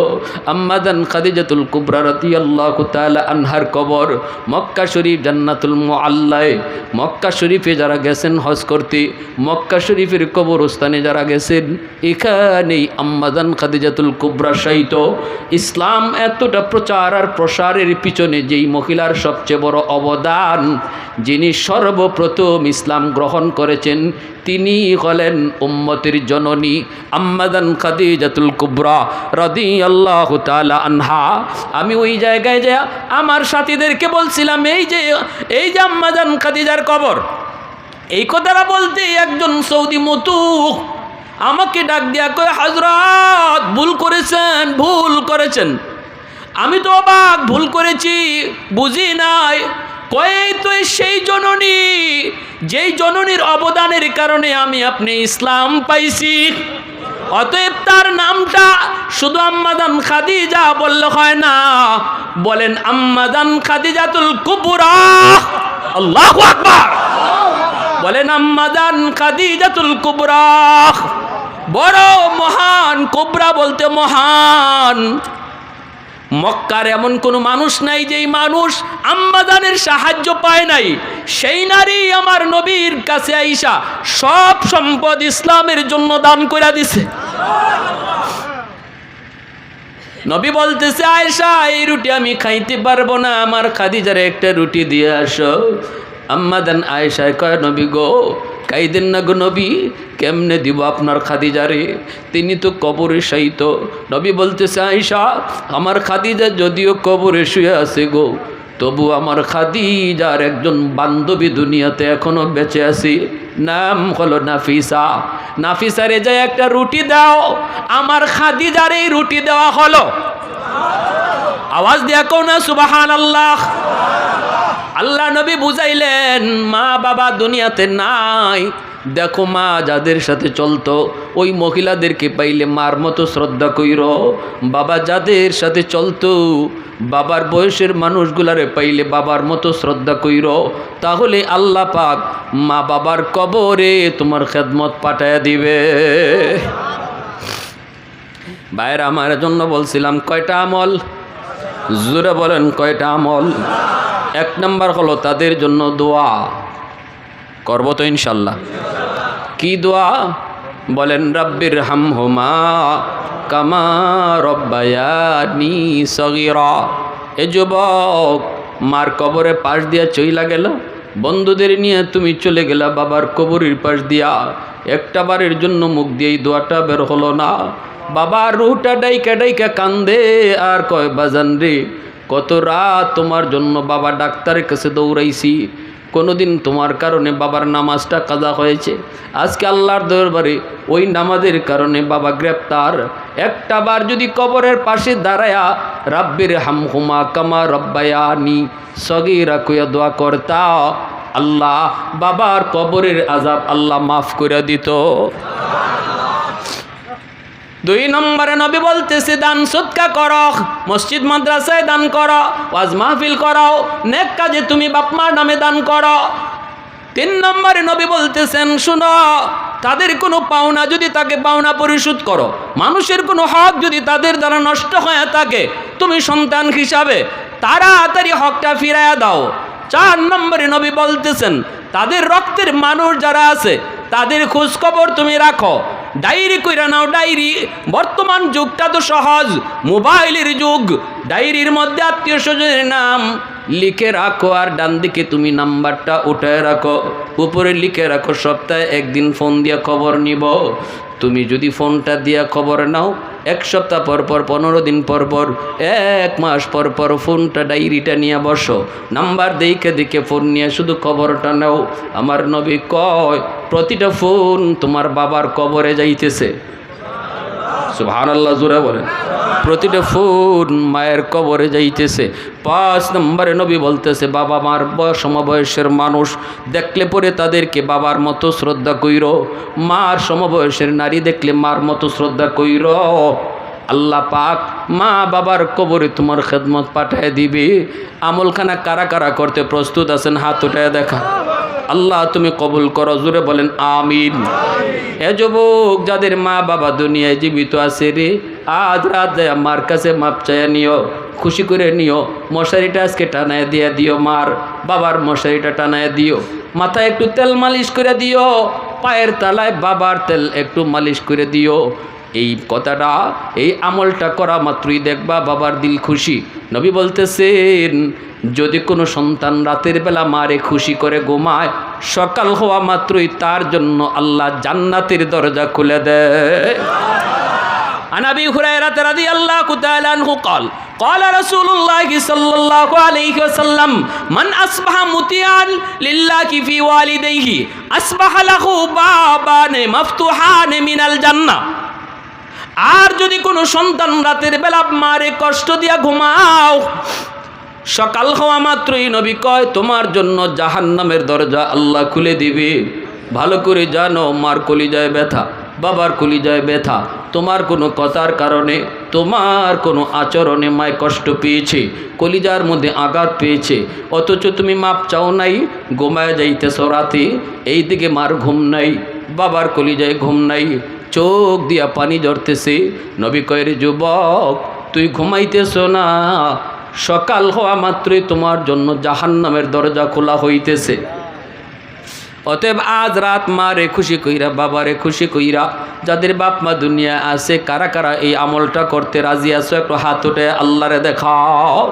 আম্মাজান খাদিজাতুল কুবরা রাদিয়াল্লাহু তাআলা আনহার কবর মক্কা শরীফ জান্নাতুল মুআল্লায়। মক্কা শরীফে যারা গেছেন হজ করতে, মক্কা শরীফের কবরস্থানে যারা গেছেন, এখানেই আম্মাজান খাদিজাতুল কুবরা শায়িত। ইসলাম এতটা প্রচার আর প্রসারের পিছনে যেই মহিলার সবচেয়ে বড় অবদান, যিনি সর্বপ্রথম ইসলাম গ্রহণ করেছেন, তিনি হলেন উম্মতের জননী আম্মাজান খাদিজাতুল কুবরা রাদিয়াল্লাহু তাআলা আনহা। আমি ওই জায়গায় যে আমার সাথীদেরকে বলছিলাম এই যে আম্মাজান খাদিজার কবর, এই কথাটা বলতে একজন সৌদি মতুক আমাকে ডাক দিয়া কয় হযরত ভুল করেছেন। আমি তো অবাক, ভুল করেছি, বুঝি নাই। কয় তো সেই জননী, যেই জননীর অবদানের কারণে আমি আপনি ইসলাম পাইছি, অতএব তার নামটা শুধু আম্মাজান খাদিজা বললে হয় না, বলেন আম্মাজান খাদিজাতুল কুবরা। আল্লাহু আকবার, বলেন আম্মাজান খাদিজাতুল কুবরা। বড় মহান, কুবরা বলতে মহান। মক্কার এমন কোনো মানুষ নাই যেই মানুষ আম্মাজানের সাহায্য পায় নাই। সেই নারী আমার নবীর কাছে আইসা সব সম্পদ ইসলামের জন্য দান করে দিছে। নবী বলতেছে আয়েশা এই রুটি আমি খাইতে পারবো না, আমার খাদিজারে একটা রুটি দিয়ে আসো। আম্মাজান আয়েশা কয় নবী গো কাইদেন না গো নবী, কেমনে দিব আপনার খাদিজারে, তিনি তো কবরে শায়িত। নবী বলতেছে আয়েশা আমার খাদিজা যদিও কবরে শুয়ে আছে গো, তবু আমার খাদিজার একজন বান্ধবী দুনিয়াতে এখনো বেঁচে আছে, নাম হলো নাফিসা। নাফিসারে যায় একটা রুটি দাও। আমার খাদিজার এই রুটি দেওয়া হলো। আওয়াজ দিয়া কও না সুবহানাল্লাহ। আল্লাহ নবী বুঝাইলেন মা বাবা দুনিয়াতে নাই, দেখো মা যাদের সাথে চলতো ওই মহিলাদেরকে পাইলে মার মতো শ্রদ্ধা কইর, বাবা যাদের সাথে চলতো বাবার বয়সের মানুষগুলারে পাইলে বাবার মতো শ্রদ্ধা কইর, তাহলে আল্লাহ পাক মা বাবার কবরে তোমার খেদমত পাঠায়া দিবে। ভাইয়েরা আমার জন্য বলছিলাম কয়টা আমল, জোরে বলেন কয়টা আমল। এক নম্বর হলো তাদের জন্য দোয়া করবো তো ইনশাল্লাহ। কি দোয়া বলেন? রাব্বির হামহুমা কামা রব্বায়ানি সগীরা। এ যুবক মার কবরে পাশ দিয়া চইলা গেল, বন্ধুদের নিয়ে তুমি চলে গেলা বাবার কবরের পাশ দিয়া, একটা বারের জন্য মুখ দিয়ে এই দোয়াটা বের হলো না। বাবার রুহটা ডাইকা ডাইকা কান্দে আর কয় বাজান রে, কত রাত তোমার জন্য বাবা ডাক্তারের কাছে দৌড়াইছি, কোনোদিন তোমার কারণে বাবার নামাজটা কাজা হয়েছে, আজকে আল্লাহর দরবারে ওই নামাজের কারণে বাবা গ্রেপ্তার। একটা বার যদি কবরের পাশে দাঁড়ায়া রাব্বির হামহুমা কামা রব্বায়ানি সগীরা কইয়া দোয়া করতা, আল্লাহ বাবার কবরের আযাব আল্লাহ মাফ করে দিত। 2 নম্বরে নবী বলতেছে দান সদকা করো, মসজিদ মাদ্রাসায় দান করো, ওয়াজ মাহফিল করো, নেক কাজে তুমি বাপ মার নামে দান করো। 3 নম্বরে নবী বলতেছেন শুনো, তাদের কোনো পাওনা যদি তাকে পাওনা পরিশোধ করো, মানুষের কোনো হক যদি তাদের দ্বারা নষ্ট হয়ে থাকে, তুমি সন্তান হিসাবে তাড়াতাড়ি হকটা ফিরাইয়া দাও। 4 নম্বরে নবী বলতেছেন তাদের রক্তের মানুষ যারা আছে তাদের খোঁজ খবর তুমি রাখো, ডায়েরি কইরা নাও। ডায়েরি, বর্তমান যুগটা তো সহজ, মোবাইলের যুগ। ডায়েরির মধ্যে আত্মীয় স্বজনের নাম লিখে রাখো, আর ডান দিকে তুমি নাম্বারটা উঠায় রাখো, উপরে লিখে রাখো সপ্তাহে 1 দিন ফোন দিয়া খবর নিব। তুমি যদি ফোনটা দিয়া খবর নাও 1 সপ্তাহ পর পর, 15 দিন পর পর, 1 মাস পর পর ফোনটা ডায়েরিটা নিয়ে বসো, নাম্বার দেখে দেখে ফোন নিয়ে শুধু খবরটা নাও। আমার নবী কয় প্রতিটা ফোন তোমার বাবার কবরে যাইতেছে। সুবহানাল্লাহ, জোরে বলেন। প্রতিটা ফোন মায়ের কবরে যাইতেছে। 5 নম্বরে নবী বলতেছে বাবা মার সমবয়সের মানুষ দেখলে পরে তাদেরকে বাবার মতো শ্রদ্ধা কইরো, মার সমবয়সের নারী দেখলে মার মতো শ্রদ্ধা কইরো। আল্লাহ পাক মা বাবার কবরে তোমার খেদমত পাঠায় দিবে। আমলখানা কারা কারা করতে প্রস্তুত আছেন হাত উঠায় দেখা। আল্লাহ তুমি কবুল করো, জোরে বলেন আমিন। এ যুবক যাদের মা বাবা দুনিয়ায় জীবিত আছে রে, আজ রাত যায় মার কাছে মাপ চাইয়া নিও, খুশি করে নিও। মশারিটা আজকে টানায় দিয়ে দিও, মার বাবার মশারিটা টানায় দিও। মাথায় একটু তেল মালিশ করে দিও, পায়ের তলায় বাবার তেল একটু মালিশ করে দিও। এই কথাটা, এই আমলটা করা মাত্রই দেখবা বাবার দিল খুশি। নবী বলতেছেন যদি কোনো সন্তান রাতের বেলা মারে খুশি করে ঘুমায়, সকাল হওয়া মাত্রই তার জন্য আল্লাহ জান্নাতের দরজা খুলে দেয়। عن أبي هريرة رضي الله تعالى عنه قال قال رسول الله صلى الله عليه وسلم من أصبح مطيعا لله في والديه أصبح له بابان مفتوحان من الجنة। আর যদি কোনো সন্তান রাতের বেলা মারে কষ্ট দিয়া ঘুমাও, সকাল হওয়া মাত্রই নবী কয় তোমার জন্য জাহান্নামের দরজা আল্লাহ খুলে দিবে। ভালো করে জানো, মার কলিজায় ব্যথা, বাবার কলিজায় ব্যথা, তোমার কোনো কথার কারণে, তোমার কোনো আচরণে মায় কষ্ট পেয়েছে, কলিজার মধ্যে আঘাত পেয়েছে, অথচ তুমি মাপ চাও নাই, ঘুমায় যাইতেছ রাতে, এই দিকে মার ঘুম নাই, বাবার কলিজায় ঘুম নাই, চোখ দিয়া পানি ঝরতেছে। নবী কয় রে যুবক, তুই ঘুমাইতেছ না, সকাল হওয়া মাত্রই তোমার জন্য জাহান্নামের দরজা খোলা হইতেছে। অতএব আজ রাত মারে খুশি কইরা, বাবারে খুশি কইরা, যাদের বাপ মা দুনিয়া আছে, কারা কারা এই আমলটা করতে রাজি আছো একটু হাত উঠে আল্লাহরে দেখাও।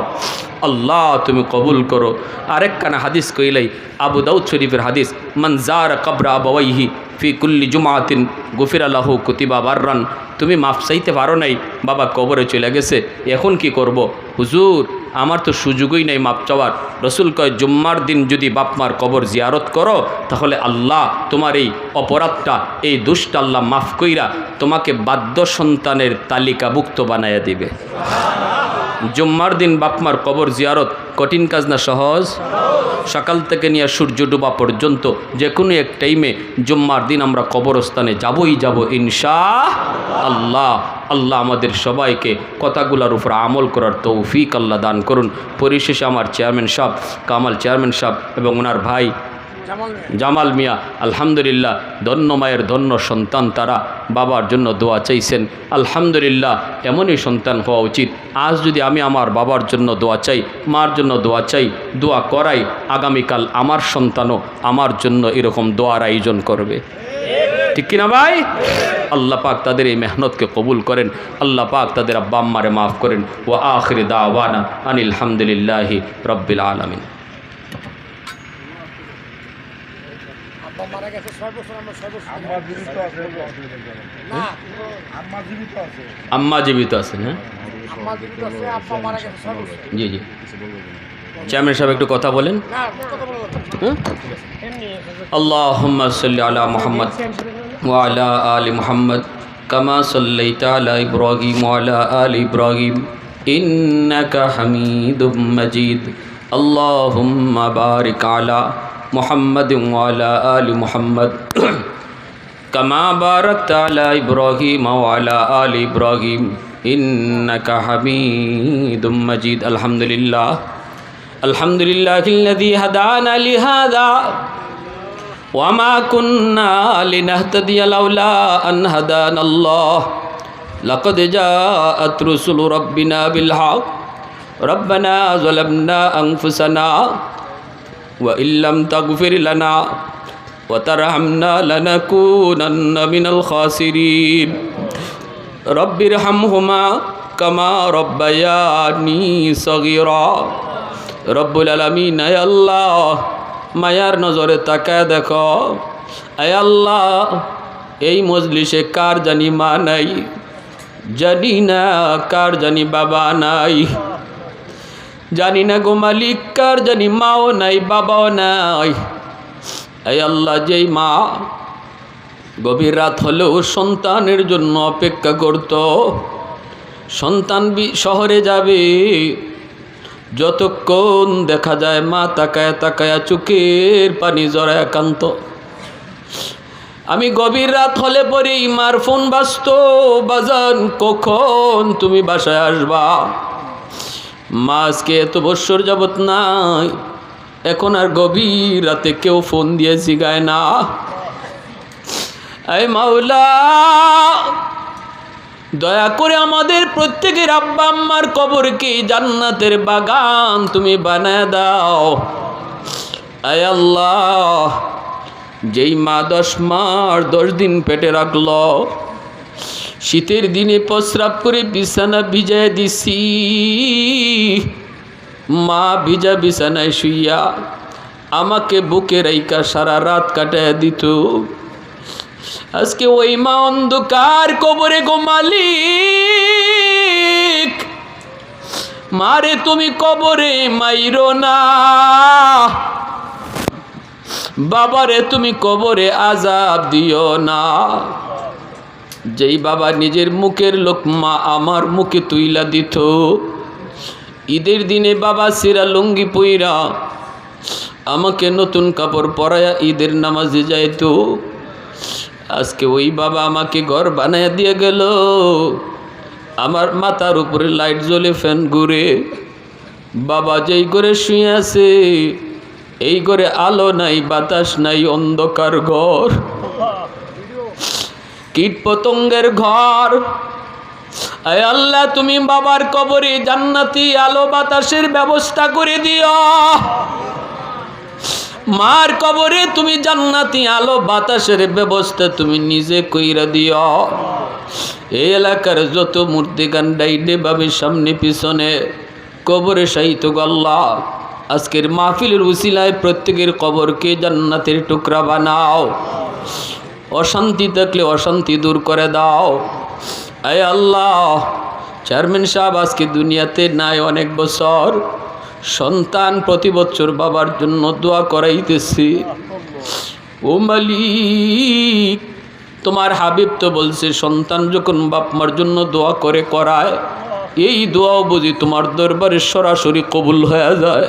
আল্লাহ তুমি কবুল করো। আরেকখানা হাদিস কইলাই, আবু দাউদ শরীফের হাদিস, মান যারা কবরা আবাওয়াইহি ফি কুল্লি জুমাতিন গুফিরা লাহু কুতিবা বাররান। তুমি মাফ চাইতে পারো নাই, বাবা কবরে চলে গেছে, এখন কি করব? হুজুর আমার তো সুযোগই নেই মাপ চাওয়ার। রসুল কয় জুম্মার দিন যদি বাপমার কবর জিয়ারত করো, তাহলে আল্লাহ তোমার এই অপরাধটা, এই দুষ্টা আল্লাহ মাফ কইরা তোমাকে বাধ্য সন্তানের তালিকাভুক্ত বানাইয়া দিবে। জুম্মার দিন বাপমার কবর জিয়ারত কঠিন কাজ না সহজ? সকাল থেকে নিয়ে সূর্য ডোবা পর্যন্ত যে কোনো এক টাইমে জুম্মার দিন আমরা কবরস্থানে যাবই যাব ইনশাআল্লাহ। আল্লাহ আমাদের সবাইকে কথাগুলোর উপর আমল করার তৌফিক আল্লাহ দান করুন। পরিশেষে আমার চেয়ারম্যান সাহেব, কামাল চেয়ারম্যান সাহেব এবং ওনার ভাই জামাল মিয়া, আলহামদুলিল্লাহ ধন্য মায়ের ধন্য সন্তান, তারা বাবার জন্য দোয়া চাইছেন। আলহামদুলিল্লাহ এমনই সন্তান হওয়া উচিত। আজ যদি আমি আমার বাবার জন্য দোয়া চাই, মার জন্য দোয়া চাই, দোয়া করাই, আগামীকাল আমার সন্তানও আমার জন্য এরকম দোয়ার আয়োজন করবে। ঠিক কিনা ভাই? আল্লাহ পাক তাদের এই মেহনতকে কবুল করেন, আল্লাহ পাক তাদের আব্বা আম্মারে মাফ করেন। ওয়া আখিরি দাওয়ানা আনিল হামদুলিল্লাহি রাব্বিল আলামিন। আম্মা জীবিত আছেন? হ্যাঁ জি জি। চেয়ারম্যান সাহেব একটু কথা বলেন। আল্লাহুম্মা সাল্লি আলা মুহাম্মদ ওয়া আলা আলি মুহাম্মদ কামা সাল্লাইতা আলা ইব্রাহিম ওয়া আলা আলি ইব্রাহিম ইন্নাকা হামিদুম মাজিদ। আল্লাহুম্মা বারিক আলা মুহাম্মদ ওয়া আলা আলি মুহাম্মদ কামা বারাকতা আলা ইব্রাহিম ওয়া আলা আলি ইব্রাহিম ইন্নাকা হামিদুম মাজিদ। আলহামদুলিল্লাহ আলহামদুলিল্লাহিল্লাযী হাদানা লিহাযা ওয়া মা কুন্না লিনাহতাদিয়া লাউলা আন হাদানাল্লাহ লাকাদ জাআত রুসুলু রাব্বিনা বিল হক রব্বানা যালামনা আনফুসানা ওয়া ইল্লাম তাগফির লানা ওয়া তারহামনা লানাকুনান্না মিনাল খাসিরিন রব্বিরহামহুমা কামা রব্বায়ানি সগীরা। রব্বুল আলামিন, আয় আল্লাহ মায়ার নজরে তাকায় দেখো, আয় আল্লাহ এই মজলিসে কার জানি মা নাই, জানি না কার জানি বাবা নাই, জানি না গো মালিক কার জানি মাও নাই বাবাও নাই। আয় আল্লাহ যেই মা গভীর রাত হলেও সন্তানের জন্য অপেক্ষা করত, সন্তান শহরে যাবে, যতক্ষণ দেখা যায় মা তাকায়া তাকায়া চোখের পানি জড়ায় কান্ত। আমি গভীর রাত হলে পরেই মার ফোন বাজত, বাজান কখন তুমি বাসায় আসবা? মা আজকে এত বৎসর যাবত নাই, এখন আর গভীর রাতে কেউ ফোন দিয়ে জিগায় না। আয় মাওলা, দয়া করে আমাদের প্রত্যেকের আব্বা আম্মার কবরকে জান্নাতের বাগান তুমি বানায় দাও। আয় আল্লাহ, যেই মা 10 মাস 10 দিন পেটে রাখল, শীতের দিনে প্রস্রাব করে বিছানা ভিজায় দিছি, মা ভিজা বিছানায় শুইয়া আমাকে বুকে রাইকা সারা রাত কাটায় দিত। আজকে ওই মা অন্ধকার কবরে গো মালিক, মারে তুমি কবরে মাইরো না, বাবারে তুমি কবরে আযাব দিও না। যেই বাবা নিজের মুখের লোকমা আমার মুখে তুইলা দিত, ঈদের দিনে বাবা সিরা লুঙ্গি পইরা আমাকে নতুন কাপড় পরায়া ঈদের নামাজে যাইতো, আজকে ওই বাবা আমাকে ঘর বানায় দিয়ে গেল, আমার মাথার উপরে লাইট জ্বলে ফ্যান ঘুরে, বাবা যেই করে শুয়ে আছে এই ঘরে আলো নাই বাতাস নাই, অন্ধকার ঘর, কীট পতঙ্গের ঘর। আয় আল্লাহ, তুমি বাবার কবরে জান্নাতি আলো বাতাসের ব্যবস্থা করে দিও, মার কবরে তুমি জান্নাতি আলো বাতাসের ব্যবস্থা তুমি নিজে কইরা দিও। এই এলাকার যত মূর্তিগান ডাইনে বাবির সামনে পিছনে কবরে শাহিত আল্লাহ, আজকের মাহফিলের উসিলায় প্রত্যেকের কবরকে জান্নাতের টুকরা বানাও, অশান্তি থাকলে অশান্তি দূর করে দাও। আয় আল্লাহ, চেয়ারম্যান সাহেব আজকে দুনিয়াতে নাই অনেক বছর, সন্তান প্রতি বছর বাবার জন্য দোয়া করাইতেছি। ও মালিক, তোমার হাবিব তো বলছে সন্তান যখন বাপ মার জন্য দোয়া করে করায়, এই দোয়াও বুঝি তোমার দরবারে সরাসরি কবুল হয়ে যায়।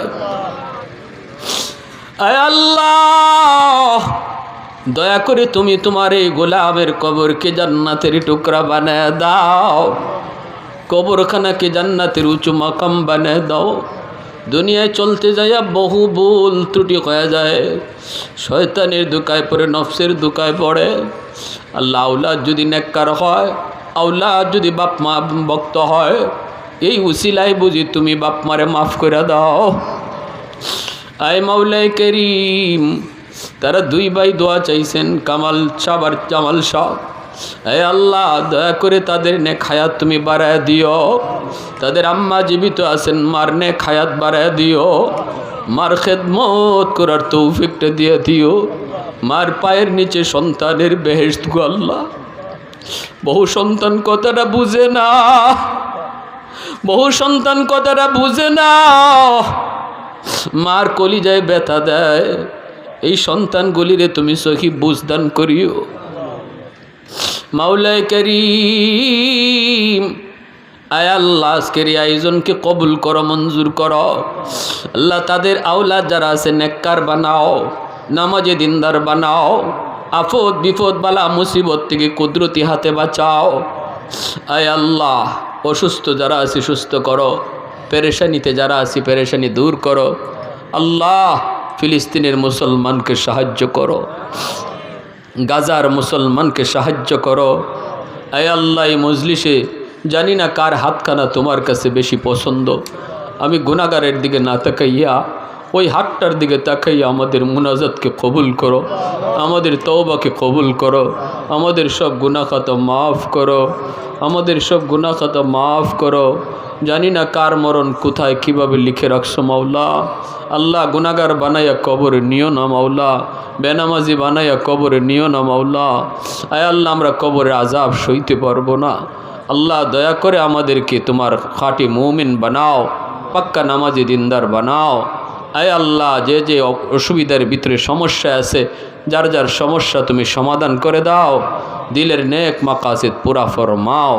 আয় আল্লাহ, দয়া করে তুমি তোমার এই গোলামের কবরকে জান্নাতের টুকরা বানায় দাও, কবরখানাকে জান্নাতের উঁচু মাকাম বানায় দাও। দুনিয়ায় চলতে যাইয়া বহু ভুল ত্রুটি হয়ে যায়, শয়তানের দুকায় পড়ে, নফসের দুকায় পড়ে। আল্লাহ, আওলাদ যদি নেককার হয়, আওলাদ যদি বাপ মা ভক্ত হয়, এই উসিলায় বুঝি তুমি বাপ মারে মাফ করে দাও। আয় মাওলাই করিম, তারা 2 ভাই দোয়া চাইছেন, কামাল শাহ আর জামাল শাহ। হে আল্লাহ, দয়া করে তাদের নেক হায়াত তুমি বাড়ায় দিও, তাদের আম্মা জীবিত আছেন, মার নেক হায়াত বাড়ায় দিও, মার খেদমত করার তৌফিকটা দিয়ে দিও, মার পায়ের নিচে সন্তানের বেহেশত গো আল্লাহ। বহু সন্তান কথাটা বুঝে না, বহু সন্তান কথাটা বুঝে না, মার কলিজায় ব্যথা দেয়, এই সন্তানগুলিরে তুমি সহি বুঝদান করিও। মাওলায়ে কারীম, আয় আল্লাহ আজকের এই আয়োজনকে কবুল করো, মঞ্জুর করো। আল্লাহ তাদের আওলাদ যারা আছে নেককার বানাও, নামাজে দিনদার বানাও, আফত বিপদ বালা মুসিবত থেকে কুদরতি হাতে বাঁচাও। আয় আল্লাহ অসুস্থ যারা আছে সুস্থ করো, পেরেশানিতে যারা আছে পেরেশানি দূর করো। আল্লাহ ফিলিস্তিনের মুসলমানকে সাহায্য করো, গাজার মুসলমানকে সাহায্য করো। আয় আল্লাহ এই মজলিসে জানি না কার হাতখানা তোমার কাছে বেশি পছন্দ। আমি গুনাহগারের দিকে না তাকাইয়া ওই হাতটার দিকে তাকাইয়া আমাদের মুনাজাতকে কবুল করো, আমাদের তওবাকে কবুল করো, আমাদের সব গুনাহ খাতা মাফ করো, আমাদের সব গুনাহ খাতা মাফ করো। জানি না কার মরণ কোথায় কিভাবে লিখে রাখছো মাওলা। আল্লাহ গুনাহগার বানাইয়া কবরে নিও না মাওলা, বেনামাজি বানাইয়া কবরে নিও না মাওলা। আয় আল্লাহ আমরা কবরে আযাব সইতে পারবো না। আল্লাহ দয়া করে আমাদেরকে তোমার খাঁটি মুমিন বানাও, পাক্কা নামাজি দিনদার বানাও। আয় আল্লাহ যে যে অসুবিধার ভিতরে সমস্যা আছে, যার যার সমস্যা তুমি সমাধান করে দাও, দিলের নেক মাকাসিদ পুরা ফরমাও।